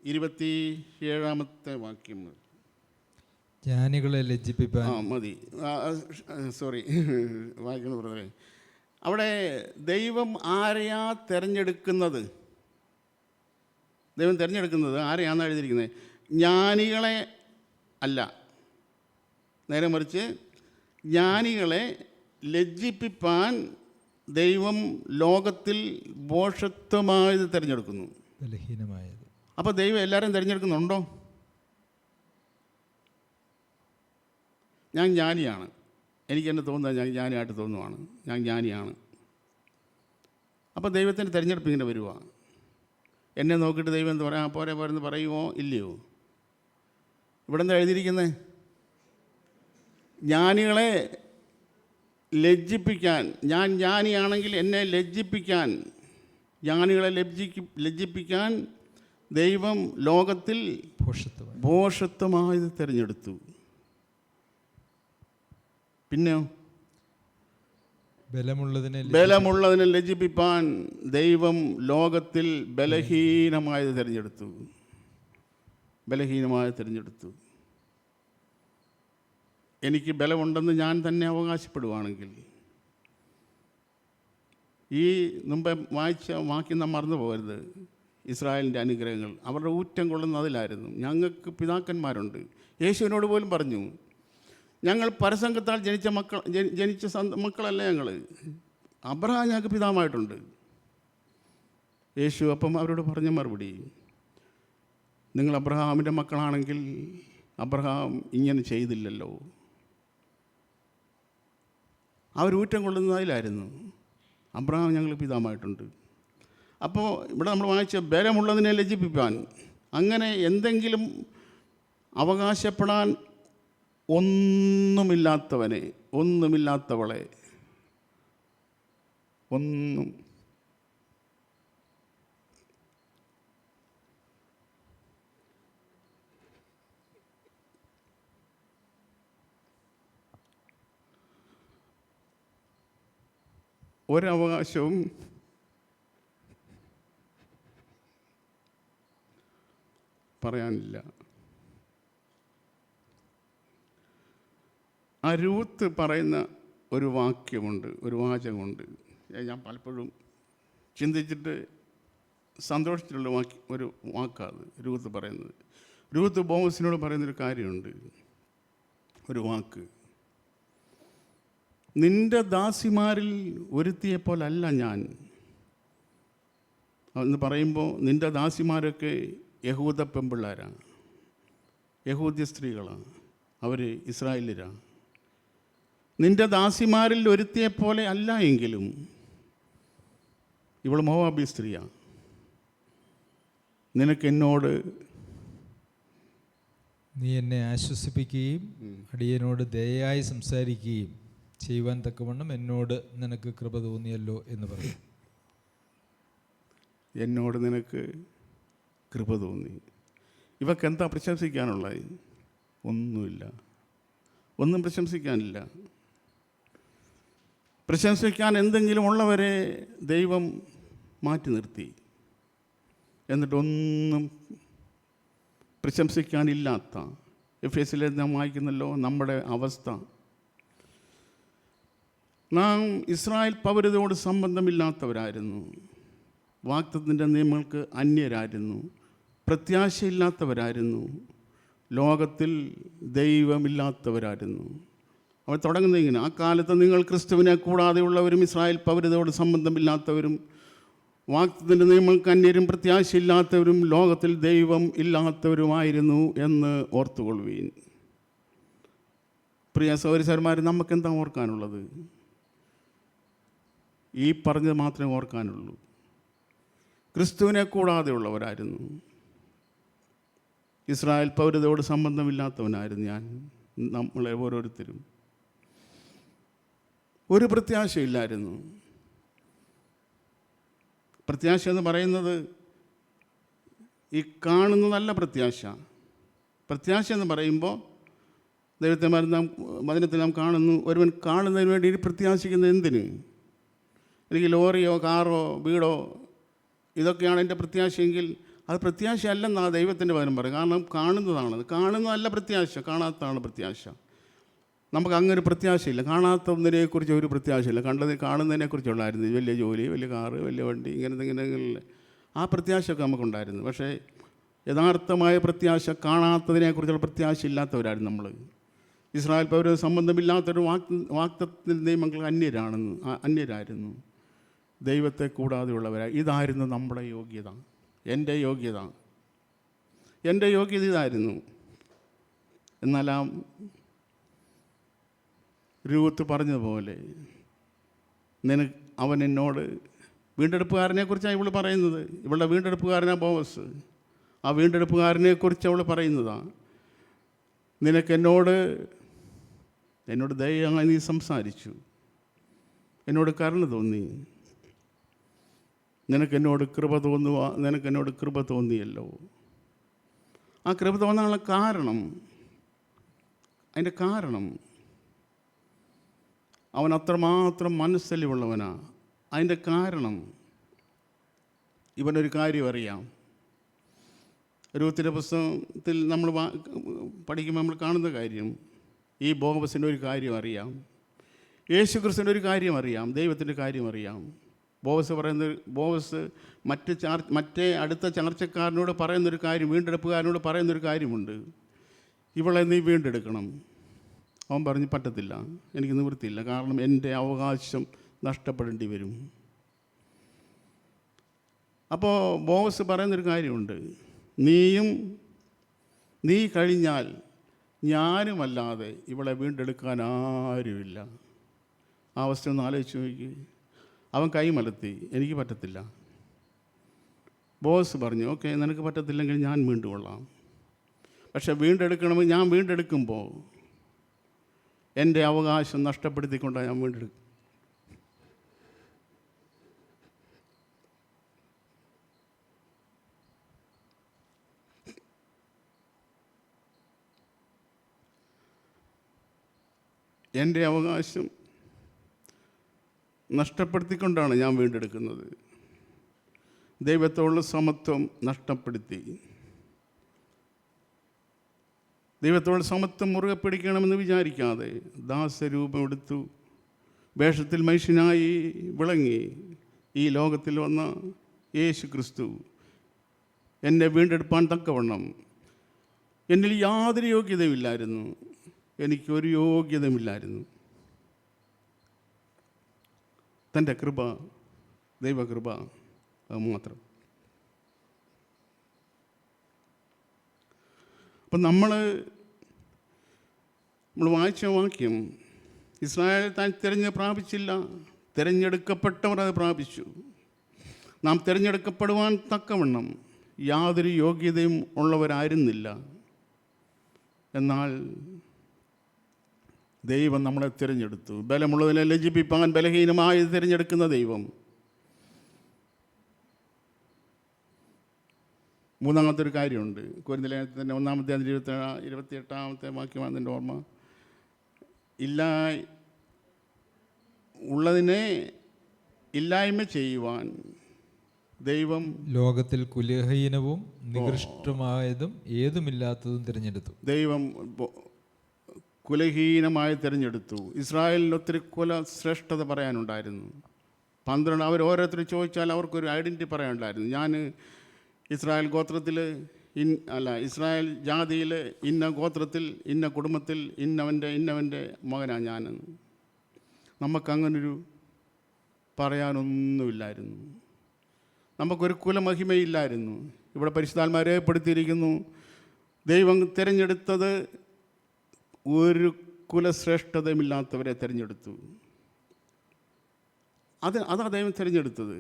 27-ാമത്തെ വാക്യം. ജ്ഞാനികളെ ലജ്ജിപ്പിക്കാൻ മതി, സോറി, വായിക്കണം ബ്രദറെ. അവിടെ ദൈവം ആരെയാ തിരഞ്ഞെടുക്കുന്നത്? ദൈവം തിരഞ്ഞെടുക്കുന്നത് ആരെയാണെന്ന് എഴുതിയിരിക്കുന്നത്? ജ്ഞാനികളെ അല്ല, നേരെ മറിച്ച് ജ്ഞാനികളെ ലജ്ജിപ്പിപ്പാൻ ദൈവം ലോകത്തിൽ ഭോഷത്വമായത് തിരഞ്ഞെടുക്കുന്നു. ബലഹീനമായത്. അപ്പോൾ ദൈവം എല്ലാവരും തിരഞ്ഞെടുക്കുന്നുണ്ടോ? ഞാൻ ജ്ഞാനിയാണ്, എനിക്കെന്നെ തോന്നുന്നത് ഞാൻ ജ്ഞാനിയായിട്ട് തോന്നുവാണ്, ഞാൻ ജ്ഞാനിയാണ്. അപ്പോൾ ദൈവത്തിൻ്റെ തിരഞ്ഞെടുപ്പ് ഇങ്ങനെ വരുക. എന്നെ നോക്കിയിട്ട് ദൈവം എന്ത് പറയാം, പോരെ പോരെന്ന് പറയുമോ ഇല്ലയോ? ഇവിടെ എന്താ എഴുതിയിരിക്കുന്നത്? ജ്ഞാനികളെ ലജ്ജിപ്പിക്കാൻ, ഞാൻ ജ്ഞാനിയാണെങ്കിൽ എന്നെ ലജ്ജിപ്പിക്കാൻ, ജ്ഞാനികളെ ലജ്ജിപ്പിക്കാൻ ദൈവം ലോകത്തിൽ ഭോഷത്വമായത് തിരഞ്ഞെടുത്തു. പിന്നെയോ ബലമുള്ളതിനെ ലജ്ജിപ്പിപ്പാൻ ദൈവം ലോകത്തിൽ ബലഹീനമായത് തിരഞ്ഞെടുത്തു. എനിക്ക് ബലമുണ്ടെന്ന് ഞാൻ തന്നെ അവകാശപ്പെടുവാണെങ്കിൽ, ഈ മുമ്പേ വായിച്ച വാക്യം നാം മറന്നു പോകരുത്. ഇസ്രായേലിൻ്റെ അനുഗ്രഹങ്ങൾ അവരുടെ ഊറ്റം കൊള്ളുന്ന അതിലായിരുന്നു. ഞങ്ങൾക്ക് പിതാക്കന്മാരുണ്ട്. യേശുവിനോട് പോലും പറഞ്ഞു, ഞങ്ങൾ പരസംഗത്താൽ ജനിച്ച മക്കളല്ല ഞങ്ങൾ. അബ്രഹാം ഞങ്ങൾക്ക് പിതാവായിട്ടുണ്ട്. യേശു അപ്പം അവരോട് പറഞ്ഞ മറുപടി, നിങ്ങൾ അബ്രഹാമിൻ്റെ മക്കളാണെങ്കിൽ അബ്രഹാം ഇങ്ങനെ ചെയ്തില്ലല്ലോ. അവരൂറ്റം കൊള്ളുന്നതിലായിരുന്നു. അബ്രഹാം ഞങ്ങൾ പിതാവായിട്ടുണ്ട്. അപ്പോൾ ഇവിടെ നമ്മൾ വായിച്ച ബലമുള്ളതിനെ ലജ്ജിപ്പിപ്പാൻ, അങ്ങനെ എന്തെങ്കിലും അവകാശപ്പെടാൻ ഒന്നുമില്ലാത്തവനെ, ഒന്നുമില്ലാത്തവളെ, ഒന്നും ഒരവകാശവും പറയാനില്ല. ആ രൂത്ത് പറയുന്ന ഒരു വാക്യമുണ്ട്, ഒരു വാചകമുണ്ട്, ഞാൻ പലപ്പോഴും ചിന്തിച്ചിട്ട് സന്തോഷത്തിലുള്ള ഒരു വാക്കാണ് രൂത്ത് പറയുന്നത്. രൂത്ത് ബോവസിനോട് പറയുന്നൊരു കാര്യമുണ്ട്, ഒരു വാക്ക്. നിൻ്റെ ദാസിമാരിൽ ഒരുത്തിയെപ്പോലല്ല ഞാൻ എന്ന് പറയുമ്പോൾ, നിൻ്റെ ദാസിമാരൊക്കെ യഹൂദ പെമ്പിള്ളാരാണ്, യഹൂദ്യ സ്ത്രീകളാണ്, അവർ ഇസ്രായേലിയരാണ്. നിൻ്റെ ദാസിമാരിൽ ഒരുത്തിയെപ്പോലെ അല്ല എങ്കിലും ഇവൾ മോവാബി സ്ത്രീയാണ്. നിനക്കെന്നോട് നീ എന്നെ ആശ്വസിപ്പിക്കുകയും അടിയനോട് ദയയായി സംസാരിക്കുകയും ചെയ്യുവാൻ തക്കവണ്ണം എന്നോട് നിനക്ക് കൃപ തോന്നിയല്ലോ എന്ന് പറയും. എന്നോട് നിനക്ക് കൃപ തോന്നി. ഇവക്ക് എന്താ പ്രശംസിക്കാനുള്ളത്? ഒന്നുമില്ല, ഒന്നും പ്രശംസിക്കാനില്ല. പ്രശംസിക്കാൻ എന്തെങ്കിലും ഉള്ളവരെ ദൈവം മാറ്റി നിർത്തി. എന്നിട്ടൊന്നും പ്രശംസിക്കാനില്ലാത്ത, എഫേസ്യരിൽ നാം വായിക്കുന്നല്ലോ നമ്മുടെ അവസ്ഥ. നാം ഇസ്രായേൽ പൗരതയോട് സംബന്ധമില്ലാത്തവരായിരുന്നു, വാഗ്ദത്തത്തിൻ്റെ നിയമങ്ങൾക്ക് അന്യരായിരുന്നു, പ്രത്യാശയില്ലാത്തവരായിരുന്നു, ലോകത്തിൽ ദൈവമില്ലാത്തവരായിരുന്നു. അവൻ തുടങ്ങുന്നത് ഇങ്ങനെ: ആ കാലത്ത് നിങ്ങൾ ക്രിസ്തുവിനെ കൂടാതെയുള്ളവരും ഇസ്രായേൽ പൗരതയോട് സംബന്ധമില്ലാത്തവരും വാഗ്ദത്തത്തിൻ്റെ നിയമങ്ങൾക്ക് അന്യരും പ്രത്യാശയില്ലാത്തവരും ലോകത്തിൽ ദൈവം ഇല്ലാത്തവരുമായിരുന്നു എന്ന് ഓർത്തുകൊള്ളുവീൻ. പ്രിയ സഹോദരന്മാർ, നമുക്കെന്താ ഓർക്കാനുള്ളത്? ഈ പറഞ്ഞത് മാത്രമേ ഓർക്കാനുള്ളൂ. ക്രിസ്തുവിനെ കൂടാതെയുള്ളവരായിരുന്നു, ഇസ്രായേൽ പൗരതയോട് സംബന്ധമില്ലാത്തവനായിരുന്നു ഞാൻ, നമ്മളെ ഓരോരുത്തരും. ഒരു പ്രത്യാശയില്ലായിരുന്നു. പ്രത്യാശ എന്ന് പറയുന്നത് ഈ കാണുന്നതല്ല പ്രത്യാശ. പ്രത്യാശ എന്ന് പറയുമ്പോൾ ദൈവത്തെ നാം വചനത്തിൽ നാം കാണുന്നു, ഒരുവൻ കാണുന്നതിന് വേണ്ടി പ്രത്യാശിക്കുന്നത് എന്തിന്? എനിക്ക് ലോറിയോ കാറോ വീടോ ഇതൊക്കെയാണ് എൻ്റെ പ്രത്യാശയെങ്കിൽ അത് പ്രത്യാശയല്ലെന്നാണ് ദൈവത്തിൻ്റെ വചനം പറയും. കാരണം കാണുന്നതാണത്. കാണുന്നതല്ല പ്രത്യാശ, കാണാത്തതാണ് പ്രത്യാശ. നമുക്ക് അങ്ങനെ പ്രത്യാശയില്ല. കാണാത്ത ഒന്നിനെക്കുറിച്ച് ഒരു പ്രത്യാശയില്ല. കാണുന്നതിനെക്കുറിച്ചുള്ളായിരുന്നു വലിയ ജോലി, വലിയ കാറ്, വലിയ വണ്ടി, ഇങ്ങനെ ആ പ്രത്യാശയൊക്കെ നമുക്കുണ്ടായിരുന്നു. പക്ഷേ യഥാർത്ഥമായ പ്രത്യാശ, കാണാത്തതിനെക്കുറിച്ചുള്ള പ്രത്യാശ ഇല്ലാത്തവരായിരുന്നു നമ്മൾ. ഇസ്രായേൽ പൗര സംബന്ധമില്ലാത്തൊരു വാഗ്ദത്തത്തിൻ്റെ നിയമങ്ങൾ അന്യരായിരുന്നു, ദൈവത്തെ കൂടാതെയുള്ളവരായി. ഇതായിരുന്നു നമ്മുടെ യോഗ്യത, എൻ്റെ യോഗ്യത ഇതായിരുന്നു. എന്നാൽ ആ രൂത്ത് പറഞ്ഞതുപോലെ അവൻ എന്നോട്, വീണ്ടെടുപ്പുകാരനെക്കുറിച്ചാണ് ഇവൾ പറയുന്നത്. ഇവളുടെ വീണ്ടെടുപ്പുകാരനാണ് ബോവസ്. ആ വീണ്ടെടുപ്പുകാരനെക്കുറിച്ച് അവൾ പറയുന്നതാണ്. എന്നോട് ദയയായി നീ സംസാരിച്ചു, എന്നോട് കരുണ തോന്നി, നിനക്കെന്നോട് കൃപ തോന്നിയല്ലോ. ആ കൃപ തോന്നാനുള്ള അതിൻ്റെ കാരണം അവൻ അത്രമാത്രം മനസ്സലിവുള്ളവനാണ്. അതിൻ്റെ കാരണം ഇവനൊരു കാര്യം അറിയാം. രൂത്തിന്റെ പുസ്തകത്തിൽ നമ്മൾ പഠിക്കുമ്പോൾ നമ്മൾ കാണുന്ന കാര്യം, ഈ ബോവസിൻ്റെ ഒരു കാര്യം അറിയാം, യേശു ക്രിസ്തുവിൻ്റെ ഒരു കാര്യം അറിയാം, ദൈവത്തിൻ്റെ കാര്യം അറിയാം. ബോവസ് മറ്റേ അടുത്ത ചാർച്ചക്കാരനോട് പറയുന്നൊരു കാര്യം, വീണ്ടെടുപ്പുകാരനോട് പറയുന്നൊരു കാര്യമുണ്ട്: ഇവളെ നീ വീണ്ടെടുക്കണം. അവൻ പറഞ്ഞു, പറ്റത്തില്ല, എനിക്ക് നിവൃത്തിയില്ല, കാരണം എൻ്റെ അവകാശം നഷ്ടപ്പെടേണ്ടി വരും. അപ്പോൾ ബോവസ് പറയുന്നൊരു കാര്യമുണ്ട്: നീ കഴിഞ്ഞാൽ ഞാനുമല്ലാതെ ഇവളെ വീണ്ടെടുക്കാൻ ആരുമില്ല. ആ അവസ്ഥ ഒന്ന് ആലോചിച്ച് നോക്കി. അവൻ കൈമലത്തി, എനിക്ക് പറ്റത്തില്ല. ബോസ് പറഞ്ഞു, ഓക്കെ നിനക്ക് പറ്റത്തില്ലെങ്കിൽ ഞാൻ വീണ്ടും കൊള്ളാം. പക്ഷെ വീണ്ടെടുക്കണമെങ്കിൽ ഞാൻ വീണ്ടെടുക്കുമ്പോൾ എൻ്റെ അവകാശം നഷ്ടപ്പെടുത്തിക്കൊണ്ടാണ് ഞാൻ വീണ്ടെടുക്കും. എൻ്റെ അവകാശം നഷ്ടപ്പെടുത്തിക്കൊണ്ടാണ് ഞാൻ വീണ്ടെടുക്കുന്നത്. ദൈവത്തോടുള്ള സമത്വം നഷ്ടപ്പെടുത്തി. ദൈവത്തോട് സമത്വം മുറുകെ പിടിക്കണമെന്ന് വിചാരിക്കാതെ ദാസരൂപമെടുത്തു, വേഷത്തിൽ മനുഷ്യനായി വിളങ്ങി ഈ ലോകത്തിൽ വന്ന യേശു ക്രിസ്തു എന്നെ വീണ്ടെടുപ്പാൻ തക്കവണ്ണം എന്നിൽ യാതൊരു യോഗ്യതയുമില്ലായിരുന്നു. എനിക്കൊരു യോഗ്യതയുമില്ലായിരുന്നു. തൻ്റെ കൃപ, ദൈവകൃപ, അത് മാത്രം. അപ്പം നമ്മൾ വായിച്ച വാക്യം, ഇസ്രായേൽ താൻ പ്രാപിച്ചില്ല, തിരഞ്ഞെടുക്കപ്പെട്ടവർ അത് പ്രാപിച്ചു. നാം തിരഞ്ഞെടുക്കപ്പെടുവാൻ തക്കവണ്ണം യാതൊരു യോഗ്യതയും ഉള്ളവരായിരുന്നില്ല. എന്നാൽ ദൈവം നമ്മളെ തിരഞ്ഞെടുത്തു. ബലമുള്ളതിനെ ലജ്ജിപ്പിപ്പാൻ ബലഹീനമായി തിരഞ്ഞെടുക്കുന്ന ദൈവം. മൂന്നാമത്തെ ഒരു കാര്യമുണ്ട്. കൊരിന്ത്യർ ലേഖനത്തിൻ്റെ 1-ാം 28 എൻ്റെ ഓർമ്മ. ഉള്ളതിനെ ഇല്ലായ്മ ചെയ്യുവാൻ ദൈവം ലോകത്തിൽ കുലഹീനവും നികൃഷ്ടമായതും ഏതുമില്ലാത്തതും തിരഞ്ഞെടുത്തു. ദൈവം കുലഹീനമായി തിരഞ്ഞെടുത്തു. ഇസ്രായേലിന് ഒത്തിരി കുല ശ്രേഷ്ഠത പറയാനുണ്ടായിരുന്നു. 12 അവർ ഓരോരുത്തർ ചോദിച്ചാൽ അവർക്കൊരു ഐഡൻറ്റിറ്റി പറയാനുണ്ടായിരുന്നു. ഞാൻ ഇസ്രായേൽ ഗോത്രത്തിൽ ഇസ്രായേൽ ജാതിയിൽ ഇന്ന ഗോത്രത്തിൽ ഇന്ന കുടുംബത്തിൽ ഇന്നവൻ്റെ മകനാണ് ഞാനെന്ന്. നമുക്കങ്ങനൊരു പറയാനൊന്നുമില്ലായിരുന്നു. നമുക്കൊരു കുലമഹിമയില്ലായിരുന്നു. ഇവിടെ പരിശുദ്ധാത്മാരെ രേഖപ്പെടുത്തിയിരിക്കുന്നു, ദൈവം തിരഞ്ഞെടുത്തത് ഒരു കുലശ്രേഷ്ഠതയുമില്ലാത്തവരെ തിരഞ്ഞെടുത്തു. അതാ ദൈവം തിരഞ്ഞെടുത്തത്.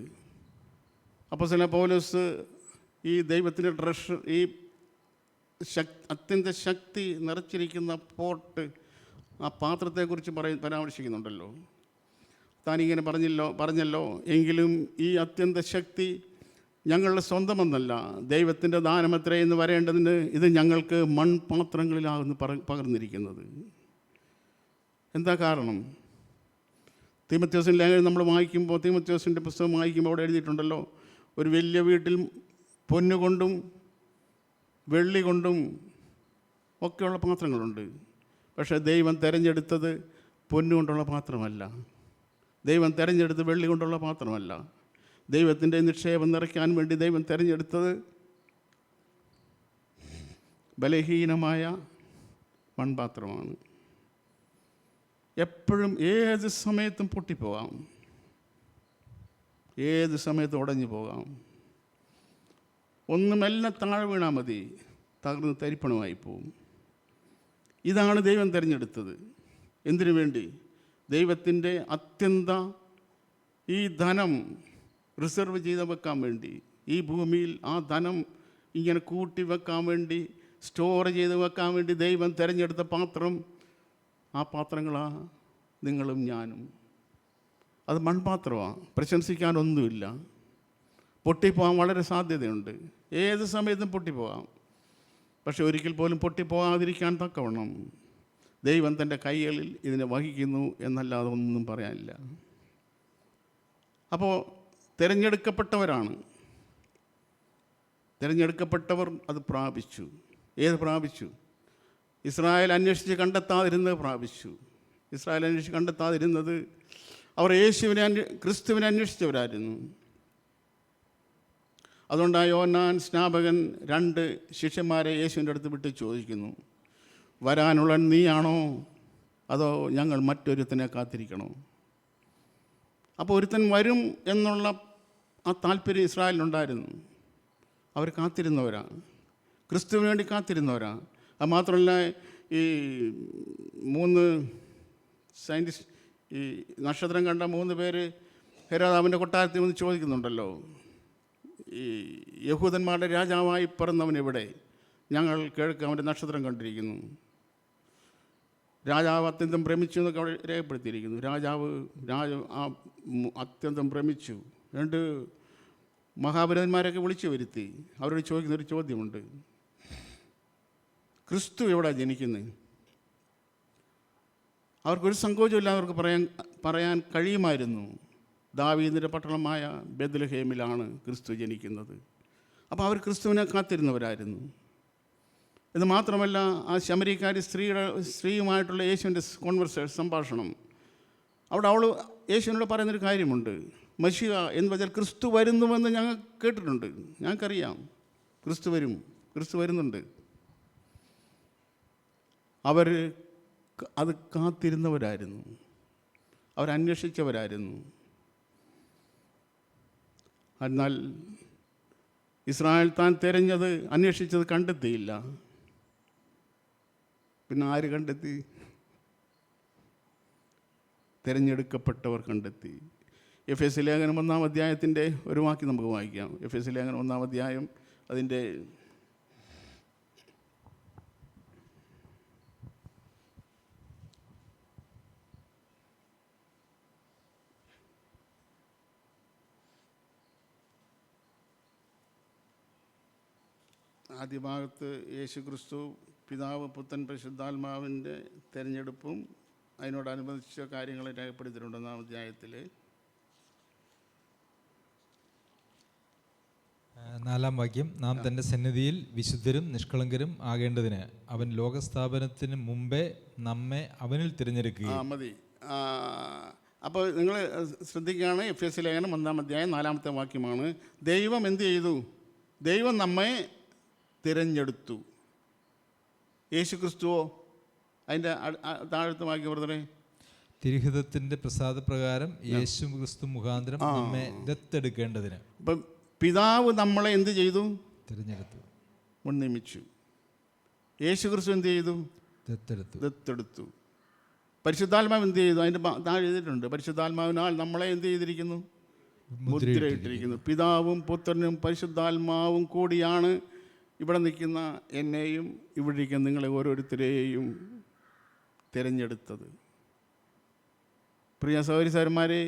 അപ്പോസ്തലനായ പൗലോസ് ഈ ദൈവത്തിൻ്റെ ട്രഷർ, ഈ അത്യന്ത ശക്തി നിറച്ചിരിക്കുന്ന പോട്ട്, ആ പാത്രത്തെക്കുറിച്ച് പരാമർശിക്കുന്നുണ്ടല്ലോ. താനിങ്ങനെ പറഞ്ഞല്ലോ, എങ്കിലും ഈ അത്യന്ത ശക്തി ഞങ്ങളുടെ സ്വന്തമെന്നല്ല, ദൈവത്തിൻ്റെ ദാനമത്രേ എന്ന് വരേണ്ടതിന് ഇത് ഞങ്ങൾക്ക് മൺപാത്രങ്ങളിലാകുന്നു പകർന്നിരിക്കുന്നത്. എന്താ കാരണം? തീമോഥെയോസിൻ്റെ ലേഖനം നമ്മൾ വായിക്കുമ്പോൾ, തീമോഥെയോസിൻ്റെ പുസ്തകം വായിക്കുമ്പോൾ അവിടെ എഴുതിയിട്ടുണ്ടല്ലോ, ഒരു വലിയ വീട്ടിൽ പൊന്നുകൊണ്ടും വെള്ളി കൊണ്ടും ഒക്കെയുള്ള പാത്രങ്ങളുണ്ട്. പക്ഷേ ദൈവം തിരഞ്ഞെടുത്തത് പൊന്നുകൊണ്ടുള്ള പാത്രമല്ല, ദൈവം തിരഞ്ഞെടുത്ത് വെള്ളി കൊണ്ടുള്ള പാത്രമല്ല. ദൈവത്തിൻ്റെ നിക്ഷേപം നിറയ്ക്കാൻ വേണ്ടി ദൈവം തിരഞ്ഞെടുത്തത് ബലഹീനമായ മൺപാത്രമാണ്. എപ്പോഴും ഏത് സമയത്തും പൊട്ടിപ്പോകാം, ഏത് സമയത്തും ഉടഞ്ഞു പോകാം. ഒന്നുമെല്ലാം താഴെ വീണാൽ മതി, തകർന്ന് തരിപ്പണമായി പോവും. ഇതാണ് ദൈവം തിരഞ്ഞെടുത്തത്. എന്തിനു വേണ്ടി? ദൈവത്തിൻ്റെ അത്യന്ത ഈ ധനം റിസർവ് ചെയ്ത് വെക്കാൻ വേണ്ടി, ഈ ഭൂമിയിൽ ആ ധനം ഇങ്ങനെ കൂട്ടി വെക്കാൻ വേണ്ടി, സ്റ്റോർ ചെയ്ത് വെക്കാൻ വേണ്ടി ദൈവം തിരഞ്ഞെടുത്ത പാത്രം, ആ പാത്രങ്ങളാണ് നിങ്ങളും ഞാനും. അത് മൺപാത്രമാണ്, പ്രശംസിക്കാനൊന്നുമില്ല. പൊട്ടിപ്പോകാൻ വളരെ സാധ്യതയുണ്ട്, ഏത് സമയത്തും പൊട്ടിപ്പോകാം. പക്ഷെ ഒരിക്കൽ പോലും പൊട്ടിപ്പോകാതിരിക്കാൻ തക്കവണ്ണം ദൈവം തൻ്റെ കൈകളിൽ ഇതിനെ വഹിക്കുന്നു എന്നല്ലാതെ ഒന്നും പറയാനില്ല. അപ്പോൾ തിരഞ്ഞെടുക്കപ്പെട്ടവരാണ്, തിരഞ്ഞെടുക്കപ്പെട്ടവർ അത് പ്രാപിച്ചു. ഏത് പ്രാപിച്ചു? ഇസ്രായേൽ അന്വേഷിച്ച് കണ്ടെത്താതിരുന്നത് പ്രാപിച്ചു. ഇസ്രായേൽ അന്വേഷിച്ച് കണ്ടെത്താതിരുന്നത് അവർ ക്രിസ്തുവിനെ അന്വേഷിച്ചവരായിരുന്നു. അതുകൊണ്ട് യോഹന്നാൻ സ്നാപകൻ 2 ശിഷ്യന്മാരെ യേശുവിൻ്റെ അടുത്ത് വിട്ട് ചോദിക്കുന്നു, വരാനുള്ള നീയാണോ അതോ ഞങ്ങൾ മറ്റൊരുത്തനെ കാത്തിരിക്കണോ? അപ്പോൾ ഒരുത്തൻ വരും എന്നുള്ള ആ താല്പര്യം ഇസ്രായേലിനുണ്ടായിരുന്നു. അവർ കാത്തിരുന്നവരാണ്, ക്രിസ്തുവിന് വേണ്ടി കാത്തിരുന്നവരാണ്. അത് മാത്രമല്ല, ഈ 3 സയൻറ്റിസ്റ്റ്, ഈ നക്ഷത്രം കണ്ട 3 പേര് ഹെരോദാവിൻ്റെ കൊട്ടാരത്തിൽ വന്ന് ചോദിക്കുന്നുണ്ടല്ലോ, ഈ യഹൂദന്മാരുടെ രാജാവായി പിറന്നവൻ എവിടെ? ഞങ്ങൾ കിഴക്ക് അവൻ്റെ നക്ഷത്രം കണ്ടിരിക്കുന്നു. രാജാവ് അത്യന്തം ഭ്രമിച്ചു എന്നൊക്കെ അവിടെ രേഖപ്പെടുത്തിയിരിക്കുന്നു. രാജാവ് അത്യന്തം ഭ്രമിച്ചു. 2 മഹാപുരോഹിതന്മാരൊക്കെ വിളിച്ചു വരുത്തി. അവരോട് ചോദിക്കുന്നൊരു ചോദ്യമുണ്ട്, ക്രിസ്തു എവിടെ ജനിക്കുന്നത്? അവർക്കൊരു സങ്കോചമില്ല, അവർക്ക് പറയാൻ കഴിയുമായിരുന്നു, ദാവീദിൻ്റെ പട്ടണമായ ബെത്ലഹേമിലാണ് ക്രിസ്തു ജനിക്കുന്നത്. അപ്പോൾ അവർ ക്രിസ്തുവിനെ കാത്തിരുന്നവരായിരുന്നു. ഇത് മാത്രമല്ല, ആ ശമരിക്കാരി സ്ത്രീയുമായിട്ടുള്ള യേശുവിൻ്റെ സംഭാഷണം, അവിടെ അവൾ യേശുവിനോട് പറയുന്നൊരു കാര്യമുണ്ട്, മശിഹ എന്ന് വെച്ചാൽ ക്രിസ്തു വരുന്നുവെന്ന് ഞങ്ങൾ കേട്ടിട്ടുണ്ട്, ഞങ്ങൾക്കറിയാം ക്രിസ്തു വരുന്നുണ്ട്. അവർ അത് കാത്തിരുന്നവരായിരുന്നു, അവരന്വേഷിച്ചവരായിരുന്നു. എന്നാൽ ഇസ്രായേൽ താൻ തിരഞ്ഞത് അന്വേഷിച്ചത് കണ്ടെത്തിയില്ല. പിന്നെ ആര് കണ്ടെത്തി? തിരഞ്ഞെടുക്കപ്പെട്ടവർ കണ്ടെത്തി. എഫേസ്യ ലേഖനം 1-ാം അധ്യായത്തിൻ്റെ ഒരു വാക്യം നമുക്ക് വായിക്കാം. എഫേസ്യ ലേഖനം 1-ാം അധ്യായം അതിൻ്റെ 1-ാം ഭാഗത്ത് യേശു ക്രിസ്തു പിതാവ്, പുത്രൻ, പരിശുദ്ധാത്മാവിൻ്റെ തിരഞ്ഞെടുപ്പും അതിനോടനുബന്ധിച്ച കാര്യങ്ങൾ രേഖപ്പെടുത്തിയിട്ടുണ്ട് 1-ാം അധ്യായത്തിൽ. 4-ാം വാക്യം, നാം തൻ്റെ സന്നിധിയിൽ വിശുദ്ധരും നിഷ്കളങ്കരും ആകേണ്ടതിന് അവൻ ലോകസ്ഥാപനത്തിന് മുമ്പേ നമ്മെ അവനിൽ തിരഞ്ഞെടുക്കുകയും. മതി. അപ്പോൾ നിങ്ങൾ ശ്രദ്ധിക്കുകയാണ്, എഫേസ്യ ലേഖനം 1-ാം അധ്യായം 4-ാമത്തെ വാക്യമാണ്. ദൈവം എന്ത് ചെയ്തു? ദൈവം നമ്മെ തിരഞ്ഞെടുത്തു. യേശു ക്രിസ്തുവോ? അതിൻ്റെ താഴത്തെ വാക്യം ബ്രദറെ. തിരുഹിതത്തിൻ്റെ പ്രസാദപ്രകാരം യേശു ക്രിസ്തു മുഖാന്തരം നമ്മെ ദത്തെടുക്കേണ്ടതിന്. അപ്പം പിതാവ് നമ്മളെ എന്ത് ചെയ്തു? തിരഞ്ഞെടുത്തു, മുൻനിയമിച്ചു. യേശു ക്രിസ്തു എന്ത് ചെയ്തു? ദത്തെടുത്തു. പരിശുദ്ധാത്മാവ് എന്ത് ചെയ്തു? അതിൻ്റെ താഴെ എഴുതിയിട്ടുണ്ട്, പരിശുദ്ധാത്മാവിനാൽ നമ്മളെ എന്ത് ചെയ്തിരിക്കുന്നു? മുദ്രയിട്ടിരിക്കുന്നു. പിതാവും പുത്രനും പരിശുദ്ധാത്മാവും കൂടിയാണ് ഇവിടെ നിൽക്കുന്ന എന്നെയും ഇവിടെ ഇരിക്കുന്ന നിങ്ങളെ ഓരോരുത്തരെയും തിരഞ്ഞെടുത്തത്. പ്രിയ സഹോദരിമാരെ,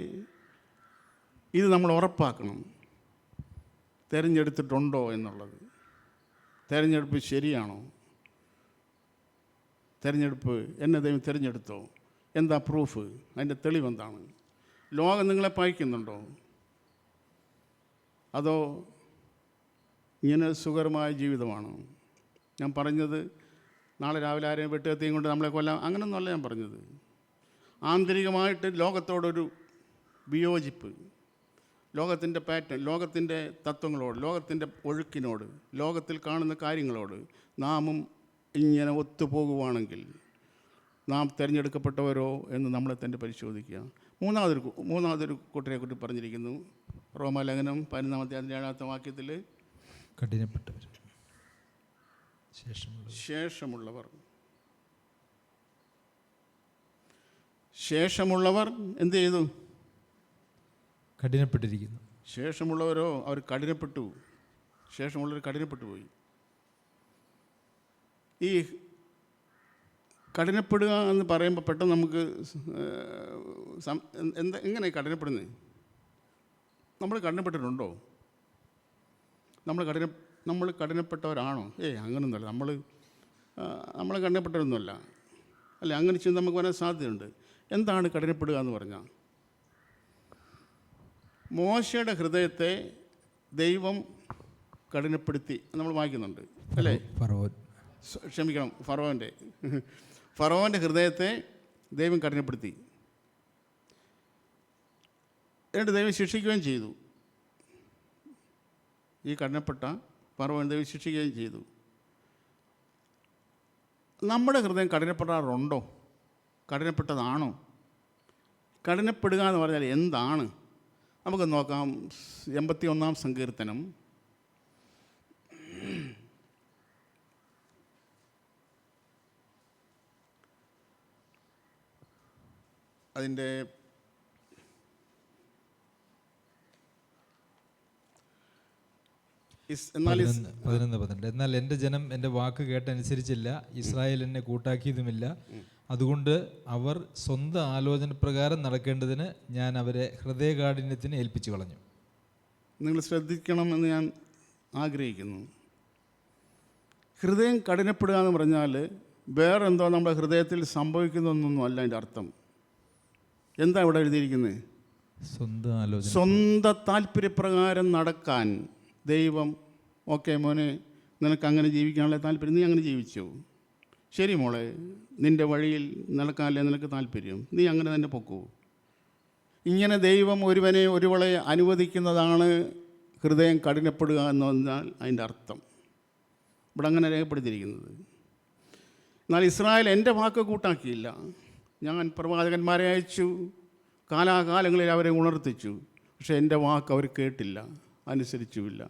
ഇത് നമ്മൾ ഉറപ്പാക്കണം, തിരഞ്ഞെടുത്തിട്ടുണ്ടോ എന്നുള്ളത്. തിരഞ്ഞെടുപ്പ് ശരിയാണോ? തിരഞ്ഞെടുപ്പ് എന്നെ ദൈവം തിരഞ്ഞെടുത്തോ? എന്താ പ്രൂഫ്? അതിൻ്റെ തെളിവെന്താണ്? ലോകം നിങ്ങളെ പായിക്കുന്നുണ്ടോ? അതോ ഇങ്ങനെ സുഖകരമായ ജീവിതമാണോ? ഞാൻ പറഞ്ഞത് നാളെ രാവിലെ ആരെയും വെട്ടുകത്തിയും കൊണ്ട് നമ്മളെ കൊല്ലാം, അങ്ങനെയൊന്നുമല്ല ഞാൻ പറഞ്ഞത്. ആന്തരികമായിട്ട് ലോകത്തോടൊരു വിയോജിപ്പ്, ലോകത്തിൻ്റെ പാറ്റേൺ, ലോകത്തിൻ്റെ തത്വങ്ങളോട്, ലോകത്തിൻ്റെ ഒഴുക്കിനോട്, ലോകത്തിൽ കാണുന്ന കാര്യങ്ങളോട് നാമും ഇങ്ങനെ ഒത്തുപോകുവാണെങ്കിൽ നാം തിരഞ്ഞെടുക്കപ്പെട്ടവരോ എന്ന് നമ്മളെ തന്നെ പരിശോധിക്കുക. മൂന്നാമതൊരു കൂട്ടരെക്കുറിച്ച് പറഞ്ഞിരിക്കുന്നു. റോമാലേഖനം 11-ാം അധ്യായം 7-ാമത്തെ വാക്യത്തിൽ, കഠിനപ്പെട്ടവർ, ശേഷമുള്ളവർ എന്ത് ചെയ്തു? കഠിനപ്പെട്ടിരിക്കുന്നു. ശേഷമുള്ളവരോ അവർ കഠിനപ്പെട്ടു. ശേഷമുള്ളവർ കഠിനപ്പെട്ടു പോയി. ഈ കഠിനപ്പെടുക എന്ന് പറയുമ്പോൾ പെട്ടെന്ന് നമുക്ക് എങ്ങനെ കഠിനപ്പെടുന്നത്? നമ്മൾ കഠിനപ്പെട്ടിട്ടുണ്ടോ? നമ്മൾ കഠിനപ്പെട്ടവരാണോ? അങ്ങനൊന്നുമല്ല. നമ്മൾ കഠിനപ്പെട്ടവരൊന്നുമല്ല. അല്ല, അങ്ങനെ ചിന്ത നമുക്ക് വരാൻ സാധ്യതയുണ്ട്. എന്താണ് കഠിനപ്പെടുക എന്ന് പറഞ്ഞാൽ? മോശയുടെ ഹൃദയത്തെ ദൈവം കഠിനപ്പെടുത്തി നമ്മൾ വായിക്കുന്നുണ്ട്, അല്ലേ? ഫറവോൻ്റെ ഹൃദയത്തെ ദൈവം കഠിനപ്പെടുത്തി. എന്നിട്ട് ദൈവം ശിക്ഷിക്കുകയും ചെയ്തു. ഈ കഠിനപ്പെട്ട ഫറവോനെ ദൈവം ശിക്ഷിക്കുകയും ചെയ്തു. നമ്മുടെ ഹൃദയം കഠിനപ്പെടാറുണ്ടോ? കഠിനപ്പെട്ടതാണോ? കഠിനപ്പെടുക എന്ന് പറഞ്ഞാൽ എന്താണ്? നമുക്ക് നോക്കാം. 81-ാം സങ്കീർത്തനം അതിൻ്റെ എന്നാൽ 11:12. എന്നാൽ എൻ്റെ ജനം എൻ്റെ വാക്ക് കേട്ടനുസരിച്ചില്ല, ഇസ്രായേൽ എന്നെ കൂട്ടാക്കിയതുമില്ല. അതുകൊണ്ട് അവർ സ്വന്തം ആലോചന പ്രകാരം നടക്കേണ്ടതിന് ഞാൻ അവരെ ഹൃദയകാഠിന്യത്തിന് ഏൽപ്പിച്ചു കളഞ്ഞു. നിങ്ങൾ ശ്രദ്ധിക്കണമെന്ന് ഞാൻ ആഗ്രഹിക്കുന്നു. ഹൃദയം കഠിനപ്പെടുക എന്ന് പറഞ്ഞാൽ വേറെന്തോ നമ്മുടെ ഹൃദയത്തിൽ സംഭവിക്കുന്നൊന്നും അല്ല അതിൻ്റെ അർത്ഥം. എന്താ ഇവിടെ എഴുതിയിരിക്കുന്നത്? സ്വന്തം താല്പര്യപ്രകാരം നടക്കാൻ ദൈവം, ഓക്കെ മോനെ, നിനക്ക് അങ്ങനെ ജീവിക്കാനുള്ള താല്പര്യം, നീ അങ്ങനെ ജീവിച്ചു, ശരി മോളെ, നിൻ്റെ വഴിയിൽ നടക്കാനല്ലേ നിനക്ക് താല്പര്യം, നീ അങ്ങനെ തന്നെ പൊക്കൂ. ഇങ്ങനെ ദൈവം ഒരുവനെ ഒരുവളെ അനുവദിക്കുന്നതാണ് ഹൃദയം കഠിനപ്പെടുക എന്ന് പറഞ്ഞാൽ അതിൻ്റെ അർത്ഥം. ഇവിടെ അങ്ങനെ രേഖപ്പെടുത്തിയിരിക്കുന്നത്. എന്നാൽ ഇസ്രായേൽ എൻ്റെ വാക്ക് കൂട്ടാക്കിയില്ല. ഞാൻ പ്രവാചകന്മാരെ അയച്ചു, കാലാകാലങ്ങളിൽ അവരെ ഉണർത്തിച്ചു, പക്ഷേ എൻ്റെ വാക്ക് അവർ കേട്ടില്ല, അനുസരിച്ചുമില്ല.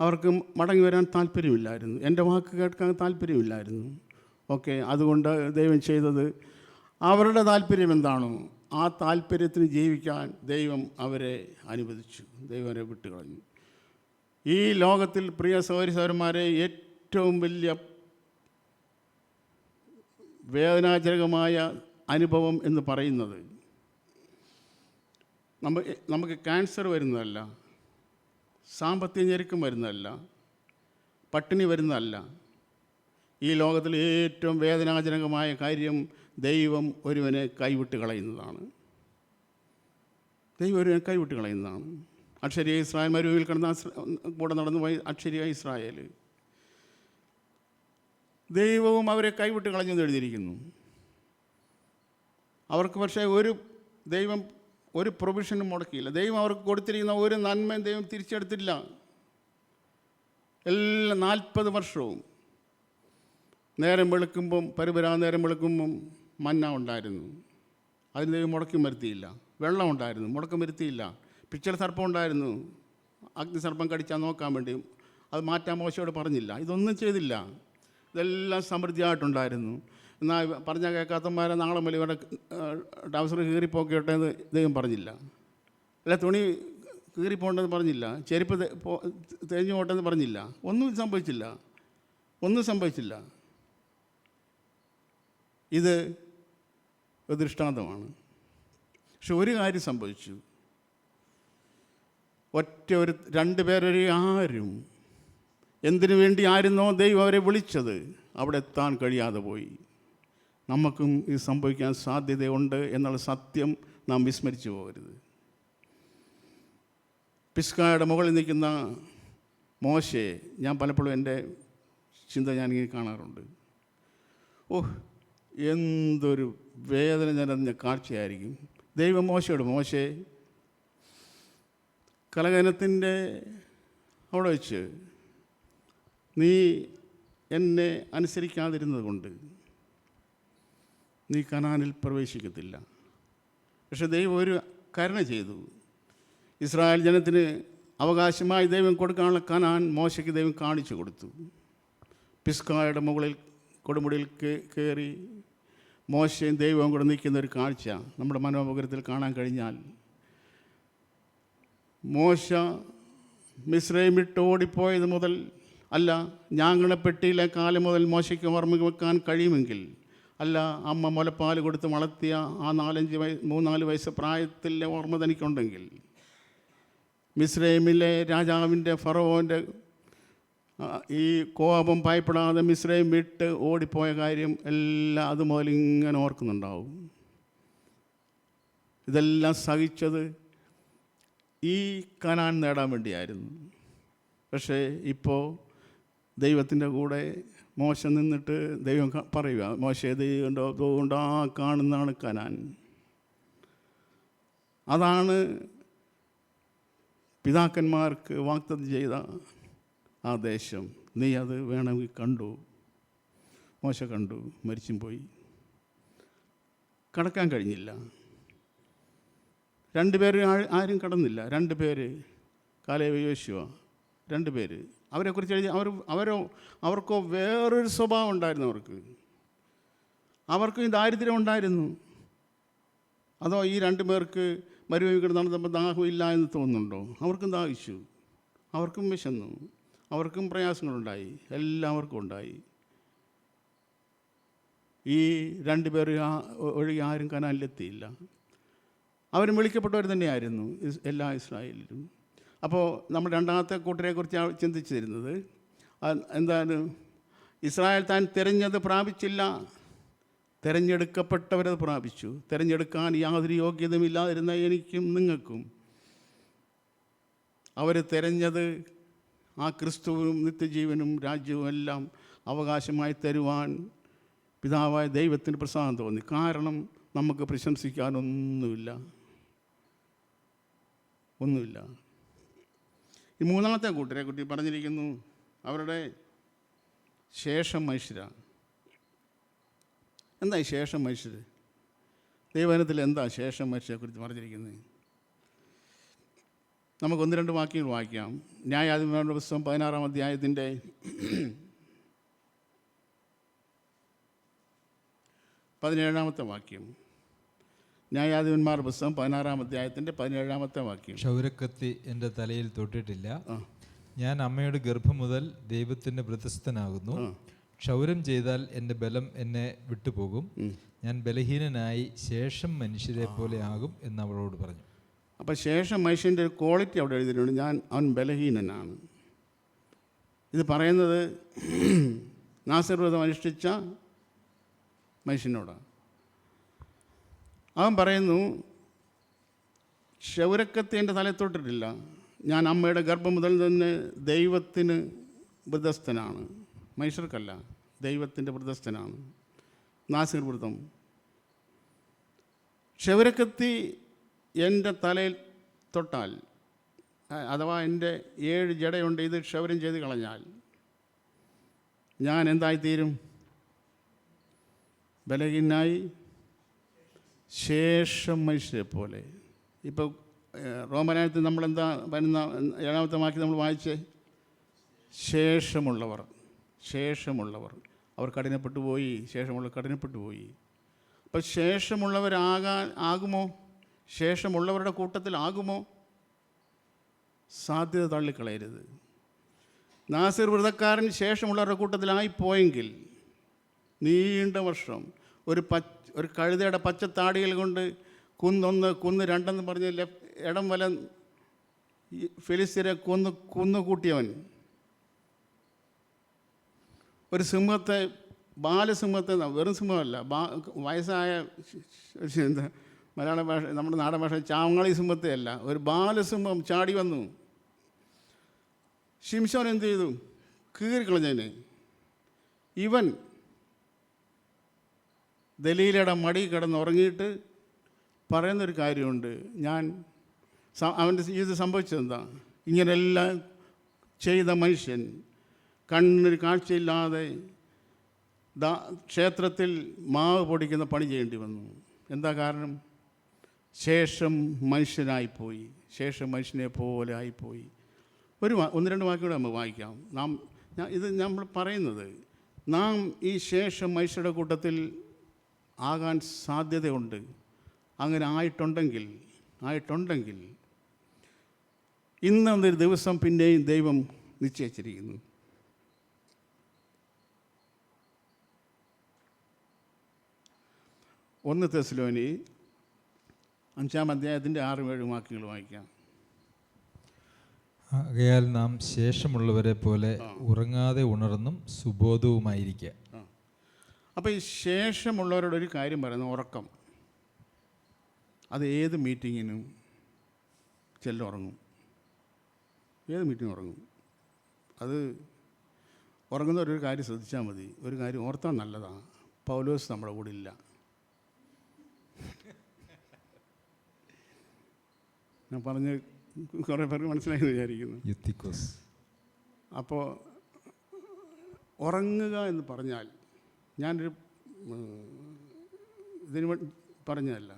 അവർക്ക് മടങ്ങി വരാൻ താല്പര്യമില്ലായിരുന്നു, എൻ്റെ വാക്ക് കേൾക്കാൻ താല്പര്യമില്ലായിരുന്നു. ഓക്കെ, അതുകൊണ്ട് ദൈവം ചെയ്തത് അവരുടെ താല്പര്യം എന്താണോ ആ താല്പര്യത്തിന് ജീവിക്കാൻ ദൈവം അവരെ അനുവദിച്ചു, ദൈവം അവരെ വിട്ടുകളഞ്ഞു. ഈ ലോകത്തിൽ പ്രിയ സഹോദരന്മാരെ ഏറ്റവും വലിയ വേദനാജനകമായ അനുഭവം എന്ന് പറയുന്നത് നമുക്ക് ക്യാൻസർ വരുന്നതല്ല, സാമ്പത്തിക ഞെരുക്കം വരുന്നതല്ല, പട്ടിണി വരുന്നതല്ല. ഈ ലോകത്തിൽ ഏറ്റവും വേദനാജനകമായ കാര്യം ദൈവം ഒരുവനെ കൈവിട്ട് കളയുന്നതാണ്. ദൈവം ഒരുവനെ കൈവിട്ട് കളയുന്നതാണ്. അക്ഷരീയ ഇസ്രായേൽ മരുഭൂമിയിൽ കിടന്ന കൂടെ നടന്നു പോയി അക്ഷരീയ ഇസ്രായേൽ, ദൈവവും അവരെ കൈവിട്ട് കളഞ്ഞെന്ന് എഴുതിയിരിക്കുന്നു. അവർക്ക് പക്ഷേ ദൈവം ഒരു പ്രൊവിഷനും മുടക്കിയില്ല. ദൈവം അവർക്ക് കൊടുത്തിരിക്കുന്ന ഒരു നന്മയും ദൈവം തിരിച്ചെടുത്തില്ല. എല്ലാ 40 വർഷവും നേരം വെളുക്കുമ്പം നേരം വെളുക്കുമ്പം മന്ന ഉണ്ടായിരുന്നു, അതിന് ദൈവം മുടക്കം വരുത്തിയില്ല. വെള്ളം ഉണ്ടായിരുന്നു, മുടക്കം വരുത്തിയില്ല. പിച്ചള സർപ്പം ഉണ്ടായിരുന്നു, അഗ്നിസർപ്പം കടിച്ചാൽ നോക്കാൻ വേണ്ടി, അത് മാറ്റാൻ മോശയോട് പറഞ്ഞില്ല. ഇതൊന്നും ചെയ്തില്ല. ഇതെല്ലാം സമൃദ്ധിയായിട്ടുണ്ടായിരുന്നു. എന്നാൽ പറഞ്ഞാൽ കേൾക്കാത്തമാരെ നാളെ മുതൽ ഇവരുടെ ട്രൗസർ കീറിപ്പോക്കട്ടെ എന്ന് ദൈവം പറഞ്ഞില്ല. അല്ല, തുണി കീറിപ്പോണ്ടെന്ന് പറഞ്ഞില്ല, ചെരുപ്പ് തേഞ്ഞു പോട്ടെന്ന് പറഞ്ഞില്ല. ഒന്നും സംഭവിച്ചില്ല. ഇത് ഒരു ദൃഷ്ടാന്തമാണ്. പക്ഷെ ഒരു കാര്യം സംഭവിച്ചു. രണ്ട് പേരൊരു ആരും എന്തിനു വേണ്ടി ആയിരുന്നോ ദൈവം അവരെ വിളിച്ചത് അവിടെ എത്താൻ കഴിയാതെ പോയി. നമുക്കും ഇത് സംഭവിക്കാൻ സാധ്യതയുണ്ട് എന്നുള്ള സത്യം നാം വിസ്മരിച്ചു പോകരുത്. പിസ്ഗയുടെ മുകളിൽ നിൽക്കുന്ന മോശയെ ഞാൻ പലപ്പോഴും എൻ്റെ ചിന്ത ഞാനിങ്ങനെ കാണാറുണ്ട്. എന്തൊരു വേദന നിറഞ്ഞ കാഴ്ചയായിരിക്കും. ദൈവം മോശെ കലകനത്തിൻ്റെ അവിടെ വെച്ച് നീ എന്നെ അനുസരിക്കാതിരുന്നത് കൊണ്ട് നീ കനാനിൽ പ്രവേശിക്കത്തില്ല. പക്ഷെ ദൈവം ഒരു കരുണ ചെയ്തു. ഇസ്രായേൽ ജനത്തിന് അവകാശമായി ദൈവം കൊടുക്കാനുള്ള കനാൻ മോശയ്ക്ക് ദൈവം കാണിച്ചു കൊടുത്തു. പിസ്ഗയുടെ മുകളിൽ കൊടുമുടിയിൽ കയറി മോശയും ദൈവവും കൂടെ നിൽക്കുന്ന ഒരു കാഴ്ച നമ്മുടെ മനോമുഖരത്തിൽ കാണാൻ കഴിഞ്ഞാൽ, മോശ മിസ്രൈം വിട്ട് ഓടിപ്പോയത് മുതൽ അല്ല, ഞാങ്ങണപ്പെട്ടിയിലെ കാലം മുതൽ മോശയ്ക്ക് ഓർമ്മ വെക്കാൻ കഴിയുമെങ്കിൽ, അല്ല അമ്മ മുലപ്പാൽ കൊടുത്ത് വളർത്തിയ ആ 3-4 വയസ്സ് പ്രായത്തിലെ ഓർമ്മ തനിക്കുണ്ടെങ്കിൽ, മിസ്രൈമിലെ രാജാവിൻ്റെ ഫറവോൻ്റെ ഈ കോപം ഭയപ്പെടാതെ മിസ്രൈം വിട്ട് ഓടിപ്പോയ കാര്യം എല്ലാം അതുമുതൽ ഇങ്ങനെ ഓർക്കുന്നുണ്ടാവും. ഇതെല്ലാം സഹിച്ചത് ഈ കനാൻ നേടാൻ വേണ്ടിയായിരുന്നു. പക്ഷേ ഇപ്പോൾ ദൈവത്തിൻ്റെ കൂടെ മോശ നിന്നിട്ട് ദൈവം പറയുക, മോശ ദൈവം ആ കാണുന്നതാണ് കനാൻ. അതാണ് പിതാക്കന്മാർക്ക് വാഗ്ദത്തം ചെയ്ത ആ ദേശം. നീ അത് വേണമെങ്കിൽ കണ്ടു. മോശ കണ്ടു, മരിച്ചും പോയി, കടക്കാൻ കഴിഞ്ഞില്ല. 2 പേര് ആരും കടന്നില്ല. 2 പേര്, കാലേബ് യോശുവ, 2 പേര്. അവരെക്കുറിച്ച് എഴുതി അവർക്കോ വേറൊരു സ്വഭാവം ഉണ്ടായിരുന്നു. അവർക്കും ദാരിദ്ര്യം ഉണ്ടായിരുന്നു. അതോ ഈ 2 പേർക്ക് മരുഭൂമി കിടന്ന് നടന്നപ്പോൾ ദാഹമില്ല എന്ന് തോന്നുന്നുണ്ടോ? അവർക്കും ദാഹിച്ചു. അവർക്കും വിശന്നു, അവർക്കും പ്രയാസങ്ങളുണ്ടായി, എല്ലാവർക്കും ഉണ്ടായി. ഈ 2 പേർ ഒഴികെ ആരും കനാനിലെത്തിയില്ല. അവരും വിളിക്കപ്പെട്ടവർ തന്നെയായിരുന്നു എല്ലാ ഇസ്രായേലിലും. അപ്പോൾ നമ്മൾ രണ്ടാമത്തെ കൂട്ടരെക്കുറിച്ച് ചിന്തിച്ചു തരുന്നത് എന്താണ്? ഇസ്രായേൽ താൻ തിരഞ്ഞത് പ്രാപിച്ചില്ല, തിരഞ്ഞെടുക്കപ്പെട്ടവരത് പ്രാപിച്ചു. തിരഞ്ഞെടുക്കാൻ യാതൊരു യോഗ്യതയുമില്ലാതിരുന്ന എനിക്കും നിങ്ങൾക്കും അവർ തിരഞ്ഞത് ആ ക്രിസ്തുവും നിത്യജീവനും രാജ്യവും എല്ലാം അവകാശമായി തരുവാൻ പിതാവായ ദൈവത്തിന് പ്രസാദം തോന്നി. കാരണം നമുക്ക് പ്രശംസിക്കാനൊന്നുമില്ല. ഈ മൂന്നാമത്തെ കൂട്ടരെ കുട്ടി പറഞ്ഞിരിക്കുന്നു അവരുടെ ശേഷം മനുഷ്യര. എന്താ ഈ ശേഷം മനുഷ്യർ? ദൈവവചനത്തിൽ എന്താ ശേഷം മനുഷ്യരെക്കുറിച്ച് പറഞ്ഞിരിക്കുന്നത്? നമുക്ക് 1-2 വാക്യങ്ങൾ വായിക്കാം. ന്യായാധിപന്മാരുടെ പുസ്തകം 16-ാം അധ്യായത്തിൻ്റെ 17-ാമത്തെ വാക്യം. ന്യായാധിപന്മാരുടെ പുസ്തകം 16-ാം അധ്യായത്തിൻ്റെ 17-ാമത്തെ വാക്യം. ക്ഷൗരക്കത്തി എൻ്റെ തലയിൽ തൊട്ടിട്ടില്ല, ഞാൻ അമ്മയുടെ ഗർഭം മുതൽ ദൈവത്തിൻ്റെ വ്രതസ്ഥനാകുന്നു. ക്ഷൗരം ചെയ്താൽ എൻ്റെ ബലം എന്നെ വിട്ടുപോകും, ഞാൻ ബലഹീനനായി ശേഷം മനുഷ്യരെ പോലെ ആകും എന്ന് അവളോട് പറഞ്ഞു. അപ്പോൾ ശേഷം മനുഷ്യൻ്റെ ഒരു ക്വാളിറ്റി അവിടെ എഴുതിയിട്ടുണ്ട്, അവൻ ബലഹീനനാണ്. ഇത് പറയുന്നത് നാസർ വ്രതം അനുഷ്ഠിച്ച മനുഷ്യനോടാണ്. അവൻ പറയുന്നു ക്ഷൗരക്കത്തി എൻ്റെ തലയിൽ തൊട്ടിട്ടില്ല, ഞാൻ അമ്മയുടെ ഗർഭം മുതൽ തന്നെ ദൈവത്തിന് വ്രതസ്ഥനാണ്. മനുഷ്യർക്കല്ല, ദൈവത്തിൻ്റെ വ്രതസ്ഥനാണ്. നാസിർ വ്രതം. ക്ഷൗരക്കത്തി എൻ്റെ തലയിൽ തൊട്ടാൽ, അഥവാ എൻ്റെ 7 ജടയുണ്ട്, ഇത് ക്ഷൗരം ചെയ്ത് കളഞ്ഞാൽ ഞാൻ എന്തായിത്തീരും? ബലഹീനായി ശേഷം മനുഷ്യരെ പോലെ. ഇപ്പോൾ റോമനായത്തിൽ നമ്മളെന്താ വരുന്ന 7-ാമത്തെ വാക്യം നമ്മൾ വായിച്ചേ? ശേഷമുള്ളവർ അവർ കഠിനപ്പെട്ടു പോയി, കഠിനപ്പെട്ടു പോയി. അപ്പോൾ ആകുമോ? ശേഷമുള്ളവരുടെ കൂട്ടത്തിലാകുമോ? സാധ്യത തള്ളിക്കളയരുത്. നാസിർ വ്രതക്കാരൻ ശേഷമുള്ളവരുടെ കൂട്ടത്തിലായിപ്പോയെങ്കിൽ നീണ്ട വർഷം ഒരു കഴുതയുടെ പച്ചത്താടികൾ കൊണ്ട് കുന്ന് 2 പറഞ്ഞ് ഇടം വല ഫിലിസ്തീനെ കുന്നുകൂട്ടിയവൻ, ഒരു സിംഹത്തെ, ബാലസിംഹത്തെ, വെറും സിംഹമല്ല, വയസ്സായ എന്താ മലയാള ഭാഷ, നമ്മുടെ നാടൻ ഭാഷ ചാവങ്ങളി സിംഹത്തെ അല്ല, ഒരു ബാലസിംഹം ചാടി വന്നു. ശിംശോൻ എന്ത് ചെയ്തു? കീറിക്കളഞ്ഞതിനെ. ഇവൻ ദലീലയുടെ മടി കിടന്നുറങ്ങിയിട്ട് പറയുന്നൊരു കാര്യമുണ്ട്, അവൻ്റെ ജീവിതത്തിൽ സംഭവിച്ചതെന്താ? ഇങ്ങനെല്ലാം ചെയ്ത മനുഷ്യൻ കണ്ണിന് കാഴ്ചയില്ലാതെ ക്ഷേത്രത്തിൽ മാവ് പൊടിക്കുന്ന പണി ചെയ്യേണ്ടി വന്നു. എന്താ കാരണം? ശേഷം മനുഷ്യനായിപ്പോയി, ശേഷം മനുഷ്യനെ പോലെ ആയിപ്പോയി. 1-2 വാക്കുകൂടെ നമ്മൾ വായിക്കാം. ഇത് നമ്മൾ പറയുന്നത്, നാം ഈ ശേഷം മനുഷ്യരുടെ കൂട്ടത്തിൽ ആകാൻ സാധ്യതയുണ്ട്. അങ്ങനെ ആയിട്ടുണ്ടെങ്കിൽ ഇന്നൊരു ദിവസം പിന്നെയും ദൈവം നിശ്ചയിച്ചിരിക്കുന്നു. ഒന്ന് തെസ്സലോനി 5-ാം അധ്യായത്തിൻ്റെ 6-7 വാക്യങ്ങൾ വായിക്കാം. ആകയാൽ നാം ശേഷമുള്ളവരെ പോലെ ഉറങ്ങാതെ ഉണർന്നും സുബോധവുമായിരിക്കുക. അപ്പോൾ ഈ ശേഷമുള്ളവരോട് ഒരു കാര്യം പറയുന്നത് ഉറക്കം. അത് ഏത് മീറ്റിങ്ങിനും ഉറങ്ങും, ഏത് മീറ്റിംഗ് ഉറങ്ങും. അത് ഉറങ്ങുന്നവരൊരു കാര്യം ശ്രദ്ധിച്ചാൽ മതി, ഒരു കാര്യം ഓർത്താൽ നല്ലതാണ്. പൗലോസ് നമ്മുടെ കൂടെ ഇല്ല. ഞാൻ പറഞ്ഞ് കുറേ പേർക്ക് മനസ്സിലായെന്ന് വിചാരിക്കുന്നു. അപ്പോൾ ഉറങ്ങുക എന്ന് പറഞ്ഞാൽ ഞാനൊരു ഇതിന് പറഞ്ഞതല്ല,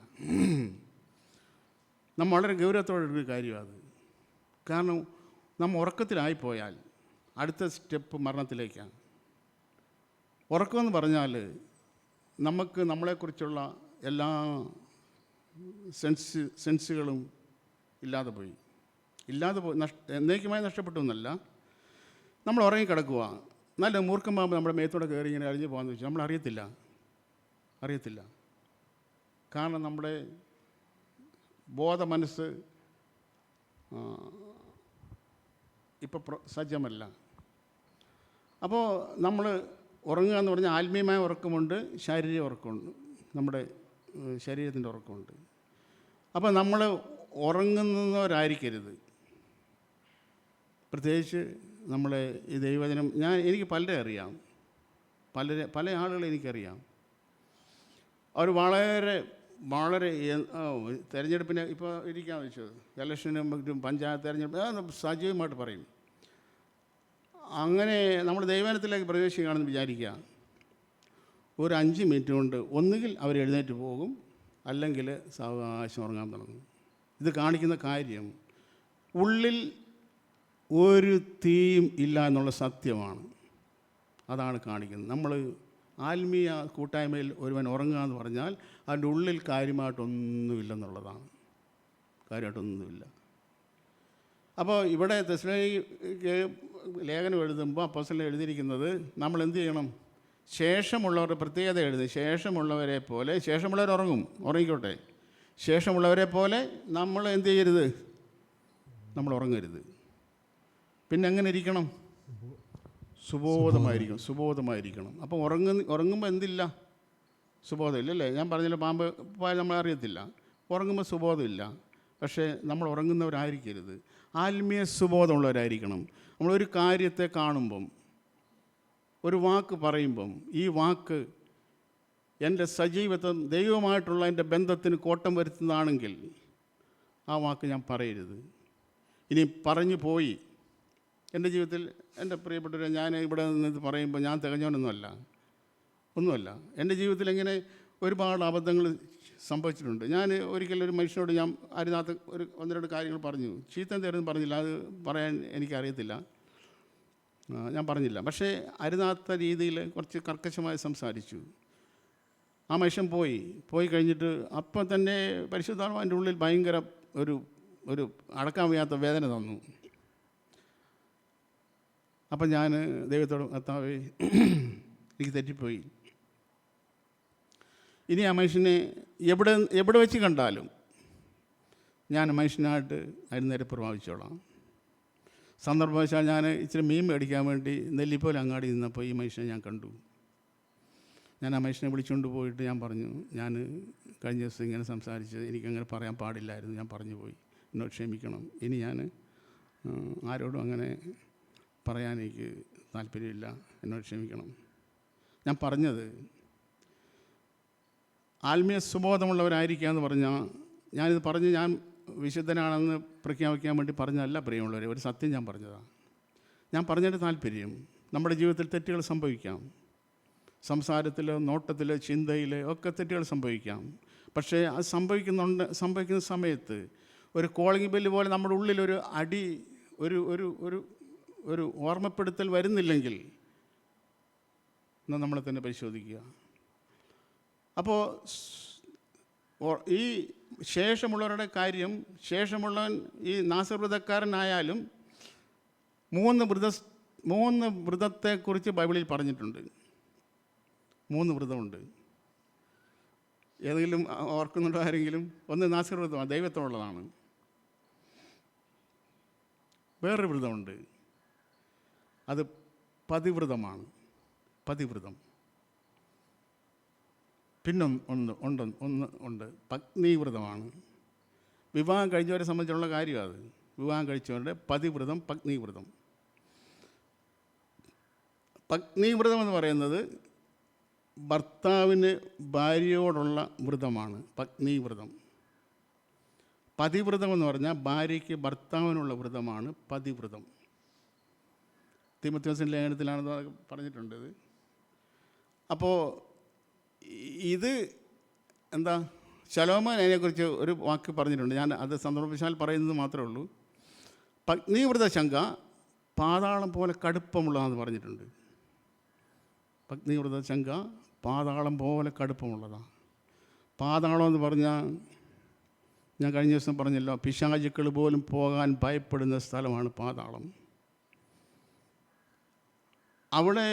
നമ്മൾ വളരെ ഗൗരവത്തോടൊരു കാര്യമാണ് അത്. കാരണം നമ്മൾ ഉറക്കത്തിലായിപ്പോയാൽ അടുത്ത സ്റ്റെപ്പ് മരണത്തിലേക്കാണ്. ഉറക്കമെന്ന് പറഞ്ഞാൽ നമുക്ക് നമ്മളെക്കുറിച്ചുള്ള എല്ലാ സെൻസുകളും ഇല്ലാതെ പോയി. ഇല്ലാതെ എന്നേക്കുമായി നഷ്ടപ്പെട്ടു എന്നല്ല, നമ്മൾ ഉറങ്ങിക്കിടക്കുക. നല്ല മൂർഖം പാമ്പ് നമ്മുടെ മേത്തോടെ കയറി ഇങ്ങനെ അഴിഞ്ഞു പോകാമെന്ന് വെച്ചാൽ നമ്മൾ അറിയത്തില്ല. കാരണം നമ്മുടെ ബോധ മനസ്സ് ഇപ്പോൾ സജ്ജമല്ല. അപ്പോൾ നമ്മൾ ഉറങ്ങുക എന്ന് പറഞ്ഞാൽ ആത്മീയമായ ഉറക്കമുണ്ട്, ശാരീരിക ഉറക്കമുണ്ട്, നമ്മുടെ ശരീരത്തിൻ്റെ ഉറക്കമുണ്ട്. അപ്പോൾ നമ്മൾ ഉറങ്ങുന്നവരായിരിക്കരുത്. പ്രത്യേകിച്ച് നമ്മളെ ഈ ദൈവവചനം എനിക്ക് പലരെ അറിയാം, പല ആളുകളെ എനിക്കറിയാം. അവർ വളരെ തിരഞ്ഞെടുപ്പിന് ഇപ്പോൾ ഇരിക്കാമെന്ന് വെച്ചത്, ഇലക്ഷനും മറ്റും പഞ്ചായത്ത് തിരഞ്ഞെടുപ്പ് സജീവമായിട്ട് പറയും. അങ്ങനെ നമ്മൾ ദൈവവചനത്തിലേക്ക് പ്രവേശിക്കുകയാണെന്ന് വിചാരിക്കുക, ഒരു 5 മിനിറ്റ് കൊണ്ട് ഒന്നുകിൽ അവർ എഴുന്നേറ്റ് പോകും, അല്ലെങ്കിൽ സാവകാശം ഉറങ്ങാൻ തുടങ്ങും. ഇത് കാണിക്കുന്ന കാര്യം ഉള്ളിൽ ഒരു തീയും ഇല്ല എന്നുള്ള സത്യമാണ്. അതാണ് കാണിക്കുന്നത്. നമ്മൾ ആത്മീയ കൂട്ടായ്മയിൽ ഒരുവൻ ഉറങ്ങുക എന്ന് പറഞ്ഞാൽ അതിൻ്റെ ഉള്ളിൽ കാര്യമായിട്ടൊന്നുമില്ലെന്നുള്ളതാണ്. കാര്യമായിട്ടൊന്നുമില്ല. അപ്പോൾ ഇവിടെ തെസ്സലോനിക്കയ്ക്ക് ലേഖനം എഴുതുമ്പോൾ അപ്പോസ്തലൻ എഴുതിയിരിക്കുന്നത് നമ്മൾ എന്ത് ചെയ്യണം? ശേഷമുള്ളവരുടെ പ്രത്യേകത എഴുതി, ശേഷമുള്ളവരെ പോലെ, ശേഷമുള്ളവർ ഉറങ്ങിക്കോട്ടെ, ശേഷമുള്ളവരെ പോലെ നമ്മൾ എന്ത് ചെയ്യരുത്? നമ്മൾ ഉറങ്ങരുത്. പിന്നെ എങ്ങനെ ഇരിക്കണം? സുബോധമായിരിക്കണം. അപ്പോൾ ഉറങ്ങുമ്പോൾ എന്തില്ല? സുബോധമില്ലല്ലേ? ഞാൻ പറഞ്ഞില്ല, പാമ്പ് നമ്മൾ അറിയത്തില്ല. ഉറങ്ങുമ്പോൾ സുബോധമില്ല. പക്ഷേ നമ്മൾ ഉറങ്ങുന്നവരായിരിക്കരുത്, ആത്മീയ സുബോധമുള്ളവരായിരിക്കണം. നമ്മളൊരു കാര്യത്തെ കാണുമ്പം, ഒരു വാക്ക് പറയുമ്പം, ഈ വാക്ക് എൻ്റെ സജീവത്വം ദൈവമായിട്ടുള്ള എൻ്റെ ബന്ധത്തിന് കോട്ടം വരുത്തുന്നതാണെങ്കിൽ ആ വാക്ക് ഞാൻ പറയരുത്. ഇനി പറഞ്ഞു പോയി, എൻ്റെ ജീവിതത്തിൽ എൻ്റെ പ്രിയപ്പെട്ടവരെ, ഞാൻ ഇവിടെ നിന്ന് പറയുമ്പോൾ ഞാൻ ഒന്നുമല്ല. എൻ്റെ ജീവിതത്തിൽ ഇങ്ങനെ ഒരുപാട് അബദ്ധങ്ങൾ സംഭവിച്ചിട്ടുണ്ട്. ഞാൻ ഒരിക്കലൊരു മനുഷ്യനോട് ഞാൻ അരുതാത്ത 1-2 കാര്യങ്ങൾ പറഞ്ഞു. ചീത്തൻ തരുന്നു പറഞ്ഞില്ല, അത് പറയാൻ എനിക്കറിയത്തില്ല, ഞാൻ പറഞ്ഞില്ല. പക്ഷേ അരുതാത്ത രീതിയിൽ കുറച്ച് കർക്കശമായി സംസാരിച്ചു. ആ മനുഷ്യൻ പോയി കഴിഞ്ഞിട്ട് അപ്പം തന്നെ പരിശുദ്ധാത്മാവിൻ്റെ ഉള്ളിൽ ഭയങ്കര ഒരു അടക്കാൻ വയ്യാത്ത വേദന തന്നു. അപ്പം ഞാൻ ദൈവത്തോട്, കർത്താവേ, എനിക്ക് തെറ്റിപ്പോയി, ഇനി ആ മനുഷ്യനെ എവിടെ വെച്ച് കണ്ടാലും ഞാൻ മനുഷ്യനായിട്ട് അതിന് പ്രഭാവിച്ചോളാം. സന്ദർഭവശാൽ ഞാൻ ഇച്ചിരി മീൻ മേടിക്കാൻ വേണ്ടി നെല്ലിപ്പോലെ അങ്ങാടി നിന്നപ്പോൾ ഈ മനുഷ്യനെ ഞാൻ കണ്ടു. ഞാൻ ആ മനുഷ്യനെ വിളിച്ചുകൊണ്ട് പോയിട്ട് ഞാൻ പറഞ്ഞു, ഞാൻ കഴിഞ്ഞ ദിവസം ഇങ്ങനെ സംസാരിച്ച് എനിക്കങ്ങനെ പറയാൻ പാടില്ലായിരുന്നു, ഞാൻ പറഞ്ഞു പോയി, എന്നോട് ക്ഷമിക്കണം. ഇനി ഞാൻ ആരോടും അങ്ങനെ പറയാൻ എനിക്ക് താല്പര്യമില്ല, എന്നോട് ക്ഷമിക്കണം. ഞാൻ പറഞ്ഞത് ആത്മീയ സുബോധമുള്ളവരായിരിക്കുക എന്ന് പറഞ്ഞാൽ, ഞാനിത് പറഞ്ഞ് ഞാൻ വിശുദ്ധനാണെന്ന് പ്രഖ്യാപിക്കാൻ വേണ്ടി പറഞ്ഞതല്ല പ്രിയമുള്ളവരെ, ഒരു സത്യം ഞാൻ പറഞ്ഞതാണ്. ഞാൻ പറഞ്ഞതിൻ്റെ താല്പര്യം, നമ്മുടെ ജീവിതത്തിൽ തെറ്റുകൾ സംഭവിക്കാം, സംസാരത്തിൽ, നോട്ടത്തിൽ, ചിന്തയിൽ ഒക്കെ തെറ്റുകൾ സംഭവിക്കാം. പക്ഷേ അത് സംഭവിക്കുന്ന സമയത്ത് ഒരു കോളിംഗ് ബെല്ല് പോലെ നമ്മുടെ ഉള്ളിലൊരു അടി, ഒരു ഓർമ്മപ്പെടുത്തൽ വരുന്നില്ലെങ്കിൽ എന്നാൽ നമ്മളെ തന്നെ പരിശോധിക്കുക. അപ്പോൾ ഈ ശേഷമുള്ളവരുടെ കാര്യം, ശേഷമുള്ളവൻ ഈ നാസർ വ്രതക്കാരനായാലും 3 വ്രതത്തെക്കുറിച്ച് ബൈബിളിൽ പറഞ്ഞിട്ടുണ്ട്. 3 വ്രതമുണ്ട്. ഏതെങ്കിലും ഓർക്കുന്നുണ്ടോ ആരെങ്കിലും? ഒന്ന് നാസർ വ്രതമാണ്, ദൈവത്തോടുള്ളതാണ്. വേറൊരു വ്രതമുണ്ട്, അത് പതിവ്രതമാണ്, പതിവ്രതം. പിന്നെ ഉണ്ട് പത്നീവ്രതമാണ്. വിവാഹം കഴിച്ചവരെ സംബന്ധിച്ചുള്ള കാര്യമാണ് അത്. വിവാഹം കഴിച്ചവരുടെ പതിവ്രതം, പത്നീവ്രതം. പത്നീവ്രതം എന്ന് പറയുന്നത് ഭർത്താവിന് ഭാര്യയോടുള്ള വ്രതമാണ് പത്നീവ്രതം. പതിവ്രതം എന്ന് പറഞ്ഞാൽ ഭാര്യയ്ക്ക് ഭർത്താവിനുള്ള വ്രതമാണ് പതിവ്രതം. തീമോഥെയോസിൻ്റെ ലേഖനത്തിലാണ് പറഞ്ഞിട്ടുണ്ട് ഇത്. അപ്പോൾ ഇത് എന്താ, ശലോമോൻ അതിനെക്കുറിച്ച് ഒരു വാക്ക് പറഞ്ഞിട്ടുണ്ട്. ഞാൻ അത് സന്ദർഭവശാൽ പറയുന്നത് മാത്രമേ ഉള്ളൂ. പത്നീവ്രത ശങ്ക പാതാളം പോലെ കടുപ്പമുള്ളതാണെന്ന് പറഞ്ഞിട്ടുണ്ട്. പത്നീവ്രത ശങ്ക പാതാളം പോലെ കടുപ്പമുള്ളതാണ്. പാതാളം എന്ന് പറഞ്ഞാൽ ഞാൻ കഴിഞ്ഞ ദിവസം പറഞ്ഞല്ലോ, പിശാചുക്കൾ പോലും പോകാൻ ഭയപ്പെടുന്ന സ്ഥലമാണ് പാതാളം. അവിടെ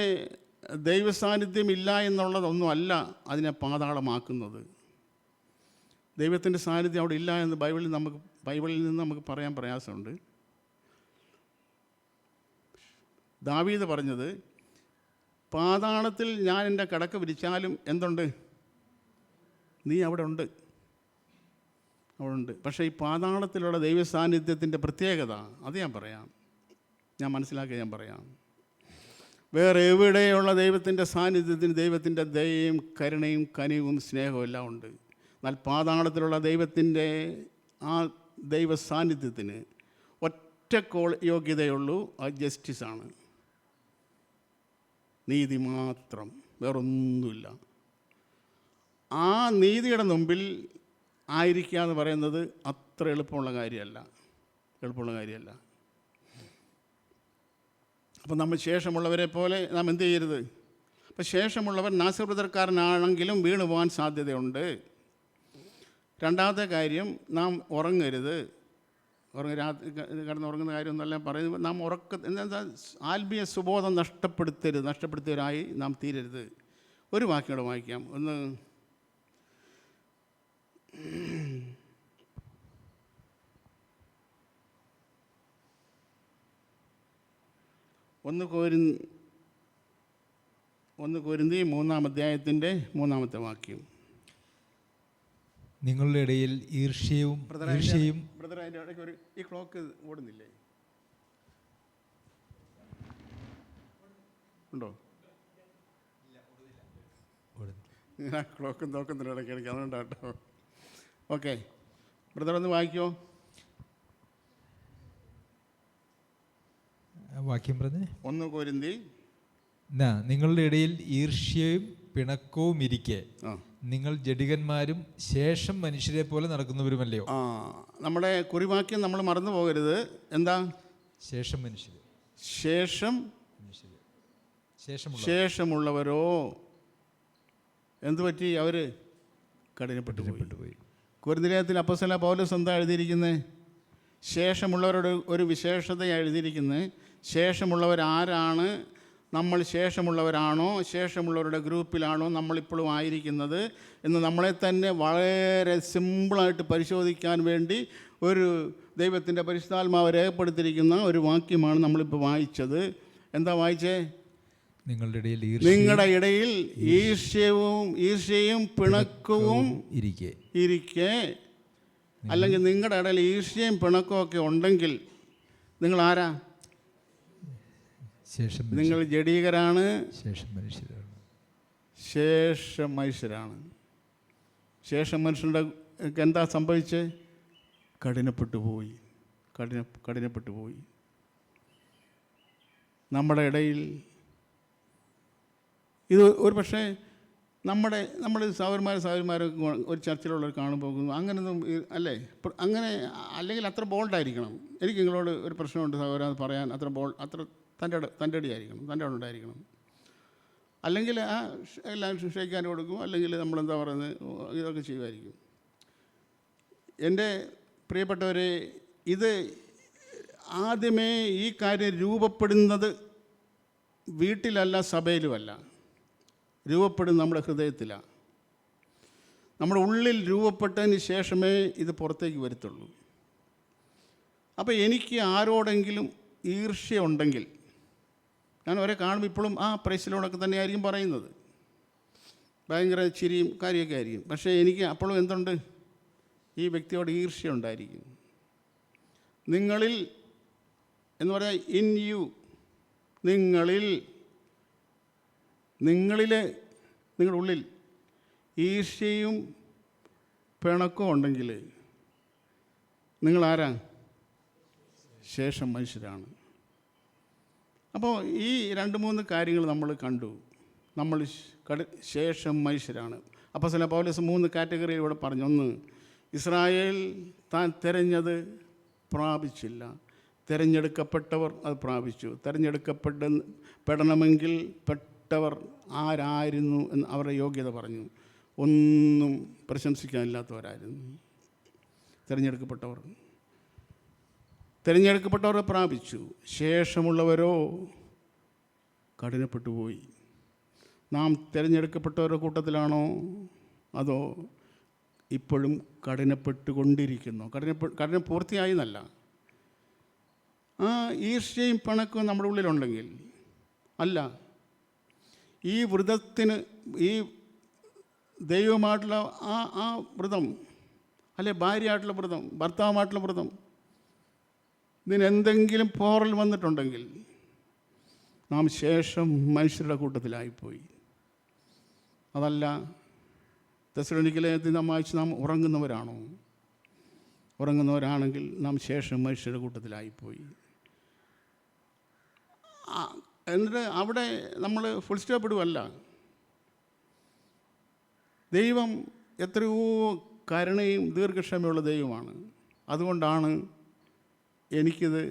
ദൈവസാന്നിധ്യം ഇല്ല എന്നുള്ളതൊന്നുമല്ല അതിനെ പാതാളമാക്കുന്നത്. ദൈവത്തിൻ്റെ സാന്നിധ്യം അവിടെ ഇല്ല എന്ന് ബൈബിളിൽ നിന്ന് നമുക്ക് പറയാൻ പ്രയാസമുണ്ട്. ദാവീദ് പറഞ്ഞത്, പാതാളത്തിൽ ഞാൻ എൻ്റെ കിടക്ക വിരിച്ചാലും എന്തുണ്ട്, നീ അവിടെ ഉണ്ട്. പക്ഷേ ഈ പാതാളത്തിലുള്ള ദൈവ സാന്നിധ്യത്തിൻ്റെ പ്രത്യേകത അത് ഞാൻ പറയാം. വേറെ എവിടെയുള്ള ദൈവത്തിൻ്റെ സാന്നിധ്യത്തിന് ദൈവത്തിൻ്റെ ദയയും കരുണയും കനിവും സ്നേഹവും എല്ലാം ഉണ്ട്. എന്നാൽ പാതാളത്തിലുള്ള ദൈവത്തിൻ്റെ ആ ദൈവ സാന്നിധ്യത്തിന് ഒറ്റ യോഗ്യതയുള്ളൂ, അത് ജസ്റ്റിസാണ്, നീതി മാത്രം, വേറൊന്നുമില്ല. ആ നീതിയുടെ മുമ്പിൽ ആയിരിക്കുക എന്ന് പറയുന്നത് അത്ര എളുപ്പമുള്ള കാര്യമല്ല. അപ്പം നമ്മൾ ശേഷമുള്ളവരെ പോലെ നാം എന്ത് ചെയ്യരുത്. അപ്പം ശേഷമുള്ളവർ നാസീർവ്രതക്കാരനാണെങ്കിലും വീണു പോകാൻ സാധ്യതയുണ്ട്. രണ്ടാമത്തെ കാര്യം, നാം ഉറങ്ങരുത്. കിടന്നുറങ്ങുന്ന കാര്യമൊന്നെല്ലാം പറയുന്നത്, നാം എന്താ ആത്മീയ സുബോധം നഷ്ടപ്പെടുത്തിയവരായി നാം തീരരുത്. ഒരു വാക്യോടെ വായിക്കാം. ഒന്ന് കൊരിന്തി 3-ാം അധ്യായത്തിൻ്റെ 3-ാമത്തെ വാക്യം. നിങ്ങളുടെ ഇടയിൽ ഈർഷ്യയും ബ്രദർ, അതിൻ്റെ ഇടയ്ക്ക് ഈ ക്ലോക്ക് ഓടുന്നില്ലേ? ഉണ്ടോ? ഞാൻ ക്ലോക്ക് നോക്കുന്നില്ല ഇടയ്ക്കിടയ്ക്ക്, അതുകൊണ്ടാട്ടോ. ഓക്കെ, ബ്രദർ ഒന്ന് വായിക്കോ. വാക്യം പറഞ്ഞേ. 1 കൊരിന്തി. നിങ്ങളുടെ ഇടയിൽ ഈർഷ്യയും പിണക്കവും ഇരിക്കെ നിങ്ങൾ ജഡികന്മാരും ശേഷം മനുഷ്യരെ പോലെ നടക്കുന്നവരുമല്ലയോ. നമ്മുടെ കുറിവാക്യം നമ്മൾ മറന്നു പോകരുത്. എന്താ? ശേഷമുള്ളവരോ എന്തു പറ്റി? അവർ കഠിനപ്പെട്ടു പോയി. കൊരിന്ത്യത്തിൽ അപ്പോസ്തലനായ പൗലോസ് എന്താ എഴുതിയിരിക്കുന്നത്? ശേഷമുള്ളവരുടെ ഒരു വിശേഷതയാണ് എഴുതിയിരിക്കുന്നത്. ശേഷമുള്ളവരാരാണ്? നമ്മൾ ശേഷമുള്ളവരാണോ, ശേഷമുള്ളവരുടെ ഗ്രൂപ്പിലാണോ നമ്മളിപ്പോഴും ആയിരിക്കുന്നത് എന്ന് നമ്മളെ തന്നെ വളരെ സിമ്പിളായിട്ട് പരിശോധിക്കാൻ വേണ്ടി ഒരു ദൈവത്തിൻ്റെ പരിശുദ്ധാത്മാവ് രേഖപ്പെടുത്തിയിരിക്കുന്ന ഒരു വാക്യമാണ് നമ്മളിപ്പോൾ വായിച്ചത്. എന്താ വായിച്ചേ? നിങ്ങളുടെ ഇടയിൽ ഈർഷ്യയും പിണക്കവും ഇരിക്കെ, അല്ലെങ്കിൽ നിങ്ങളുടെ ഇടയിൽ ഈർഷ്യയും പിണക്കവും ഒക്കെ ഉണ്ടെങ്കിൽ നിങ്ങൾ ആരാ? നിങ്ങൾ ജഡീകരാണ്, ശേഷം മനുഷ്യരാണ്. ശേഷം മനുഷ്യരുടെ എന്താ സംഭവിച്ചേ? കഠിനപ്പെട്ടു പോയി. നമ്മുടെ ഇടയിൽ ഇത് ഒരു പക്ഷേ നമ്മൾ സഹോദരന്മാരൊക്കെ ഒരു ചർച്ചിലുള്ളവർ കാണുമ്പോൾ അങ്ങനെയൊന്നും അല്ലേ, അങ്ങനെ അല്ലെങ്കിൽ അത്ര ബോൾഡായിരിക്കണം. എനിക്ക് നിങ്ങളോട് ഒരു പ്രശ്നമുണ്ട് സഹോദരൻ, അത് പറയാൻ അത്ര തൻ്റെ ഉണ്ടായിരിക്കണം. അല്ലെങ്കിൽ എല്ലാം ക്ഷയിക്കാൻ കൊടുക്കും, അല്ലെങ്കിൽ നമ്മളെന്താ പറയുന്നത്, ഇതൊക്കെ ചെയ്യുമായിരിക്കും. എൻ്റെ പ്രിയപ്പെട്ടവരെ, ഇത് ആദ്യമേ ഈ കാര്യം രൂപപ്പെടുന്നത് വീട്ടിലല്ല, സഭയിലുമല്ല. രൂപപ്പെടുന്നത് നമ്മുടെ ഹൃദയത്തിലാണ്. നമ്മുടെ ഉള്ളിൽ രൂപപ്പെട്ടതിന് ശേഷമേ ഇത് പുറത്തേക്ക് വരത്തുള്ളൂ. അപ്പോൾ എനിക്ക് ആരോടെങ്കിലും ഈർഷ്യ ഉണ്ടെങ്കിൽ, ഞാൻ അവരെ കാണുമ്പോൾ ഇപ്പോഴും പ്രൈസിലോടൊക്കെ തന്നെയായിരിക്കും പറയുന്നത്, ഭയങ്കര ചിരിയും കാര്യമൊക്കെ ആയിരിക്കും. പക്ഷേ എനിക്ക് അപ്പോഴും എന്തുണ്ട്? ഈ വ്യക്തിയോട് ഈർഷ്യ ഉണ്ടായിരിക്കും. നിങ്ങളിൽ എന്ന് പറഞ്ഞാൽ ഇൻ യു, നിങ്ങളുടെ ഉള്ളിൽ ഈർഷ്യയും പിണക്കവും ഉണ്ടെങ്കിൽ നിങ്ങളാരാ? ശേഷം മനുഷ്യരാണ്. അപ്പോൾ ഈ 2-3 കാര്യങ്ങൾ നമ്മൾ കണ്ടു. നമ്മൾ ശേഷം മനുഷ്യരാണ്. അപ്പോസ്തലൻ പൗലോസ് 3 കാറ്റഗറിയിൽ ഇവിടെ പറഞ്ഞു. 1, ഇസ്രായേൽ താൻ തിരഞ്ഞത് പ്രാപിച്ചില്ല, തിരഞ്ഞെടുക്കപ്പെട്ടവർ അത് പ്രാപിച്ചു. തിരഞ്ഞെടുക്കപ്പെടണമെങ്കിൽ പെട്ടവർ ആരായിരുന്നു എന്ന് അവരുടെ യോഗ്യത പറഞ്ഞു. ഒന്നും പ്രശംസിക്കാനില്ലാത്തവരായിരുന്നു. തിരഞ്ഞെടുക്കപ്പെട്ടവർ പ്രാപിച്ചു, ശേഷമുള്ളവരോ കഠിനപ്പെട്ടു പോയി. നാം തിരഞ്ഞെടുക്കപ്പെട്ടവരുടെ കൂട്ടത്തിലാണോ അതോ ഇപ്പോഴും കഠിനപ്പെട്ടുകൊണ്ടിരിക്കുന്നു? കഠിനം പൂർത്തിയായി എന്നല്ല, ആ ഈർഷ്യയും പിണക്കവും നമ്മുടെ ഉള്ളിലുണ്ടെങ്കിൽ, അല്ല ഈ വ്രതത്തിന്, ഈ ദൈവമായിട്ടുള്ള ആ വ്രതം, അല്ലെ ഭാര്യയായിട്ടുള്ള വ്രതം, ഭർത്താവുമായിട്ടുള്ള വ്രതം, ഇതിനെന്തെങ്കിലും പോറൽ വന്നിട്ടുണ്ടെങ്കിൽ നാം ശേഷം മനുഷ്യരുടെ കൂട്ടത്തിലായിപ്പോയി. അതല്ല, തെസ്സലോനിക്കയിലെ നാം വായിച്ച് നാം ഉറങ്ങുന്നവരാണോ? ഉറങ്ങുന്നവരാണെങ്കിൽ നാം ശേഷം മനുഷ്യരുടെ കൂട്ടത്തിലായിപ്പോയി. എന്നിട്ട് അവിടെ നമ്മൾ ഫുൾ സ്റ്റോപ്പ് ഇടുവല്ല. ദൈവം എത്രയോ കരുണയും ദീർഘക്ഷമയുള്ള ദൈവമാണ്. അതുകൊണ്ടാണ് എനിക്കിത്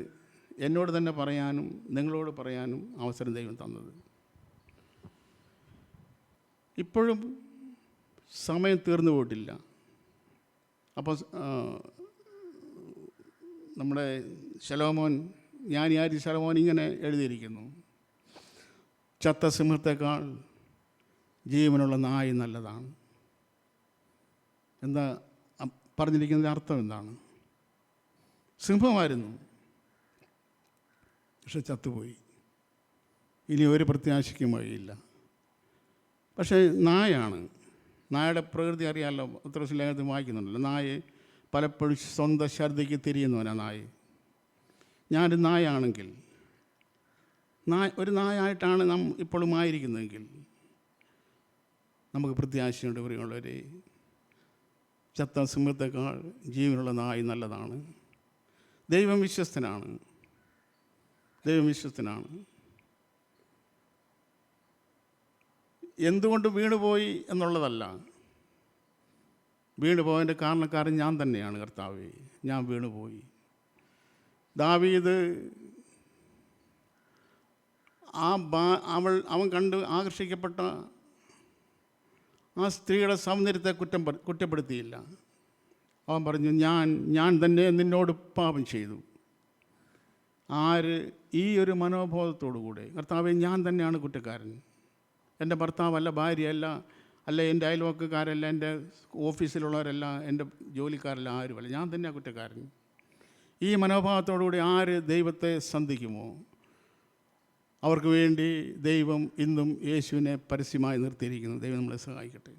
എന്നോട് തന്നെ പറയാനും നിങ്ങളോട് പറയാനും അവസരം ദൈവം തന്നത്. ഇപ്പോഴും സമയം തീർന്നു പോയിട്ടില്ല. അപ്പോൾ നമ്മുടെ ശലോമോൻ, ജ്ഞാനിയാരി ശലോമോൻ ഇങ്ങനെ എഴുതിയിരിക്കുന്നു: ചത്ത സിംഹത്തേക്കാൾ ജീവനുള്ള നായ നല്ലതാണ്. എന്താ പറഞ്ഞിരിക്കുന്നതിൻ്റെ അർത്ഥം എന്താണ്? സിംഹമായിരുന്നു, പക്ഷെ ചത്തുപോയി, ഇനി ഒരു പ്രത്യാശയ്ക്കും വഴിയില്ല. പക്ഷേ നായാണ്. നായയുടെ പ്രകൃതി അറിയാമല്ലോ, ഉത്തരവാദിത്ത ലേഖനത്തിൽ വായിക്കുന്നുണ്ടല്ലോ. നായ പലപ്പോഴും സ്വന്തം ഛർദ്ദിക്ക് തിരിയുന്നവനാണ് നായ. ഞാനൊരു നായാണെങ്കിൽ, ഒരു നായായിട്ടാണ് നാം ഇപ്പോഴും ആയിരിക്കുന്നതെങ്കിൽ നമുക്ക് പ്രത്യാശയുണ്ട്. പ്രിയമുള്ളവരെ, ചത്ത സിംഹത്തേക്കാൾ ജീവനുള്ള നായ നല്ലതാണ്. ദൈവം വിശ്വസ്തനാണ്. എന്തുകൊണ്ട് വീണുപോയി എന്നുള്ളതല്ല, വീണുപോയതിൻ്റെ കാരണക്കാരൻ ഞാൻ തന്നെയാണ്. കർത്താവേ, ഞാൻ വീണുപോയി. ദാവീദ് അവൻ കണ്ട് ആകർഷിക്കപ്പെട്ട ആ സ്ത്രീയുടെ സൗന്ദര്യത്തെ കുറ്റപ്പെടുത്തിയില്ല. അവൻ പറഞ്ഞു, ഞാൻ തന്നെ നിന്നോട് പാപം ചെയ്തു. ഈ ഒരു മനോബോധത്തോടു കൂടെ, കർത്താവേ, ഞാൻ തന്നെയാണ് കുറ്റക്കാരൻ. എൻ്റെ ഭർത്താവല്ല, ഭാര്യയല്ല, അല്ല എൻ്റെ അയൽവക്കക്കാരല്ല, എൻ്റെ ഓഫീസിലുള്ളവരല്ല, എൻ്റെ ജോലിക്കാരല്ല, ആരുമല്ല, ഞാൻ തന്നെയാണ് കുറ്റക്കാരൻ. ഈ മനോഭാവത്തോടുകൂടി ആര് ദൈവത്തെ സന്ധിക്കുമോ അവർക്ക് വേണ്ടി ദൈവം ഇന്നും യേശുവിനെ പരസ്യമായി നിർത്തിയിരിക്കുന്നു. ദൈവം നമ്മളെ സഹായിക്കട്ടെ.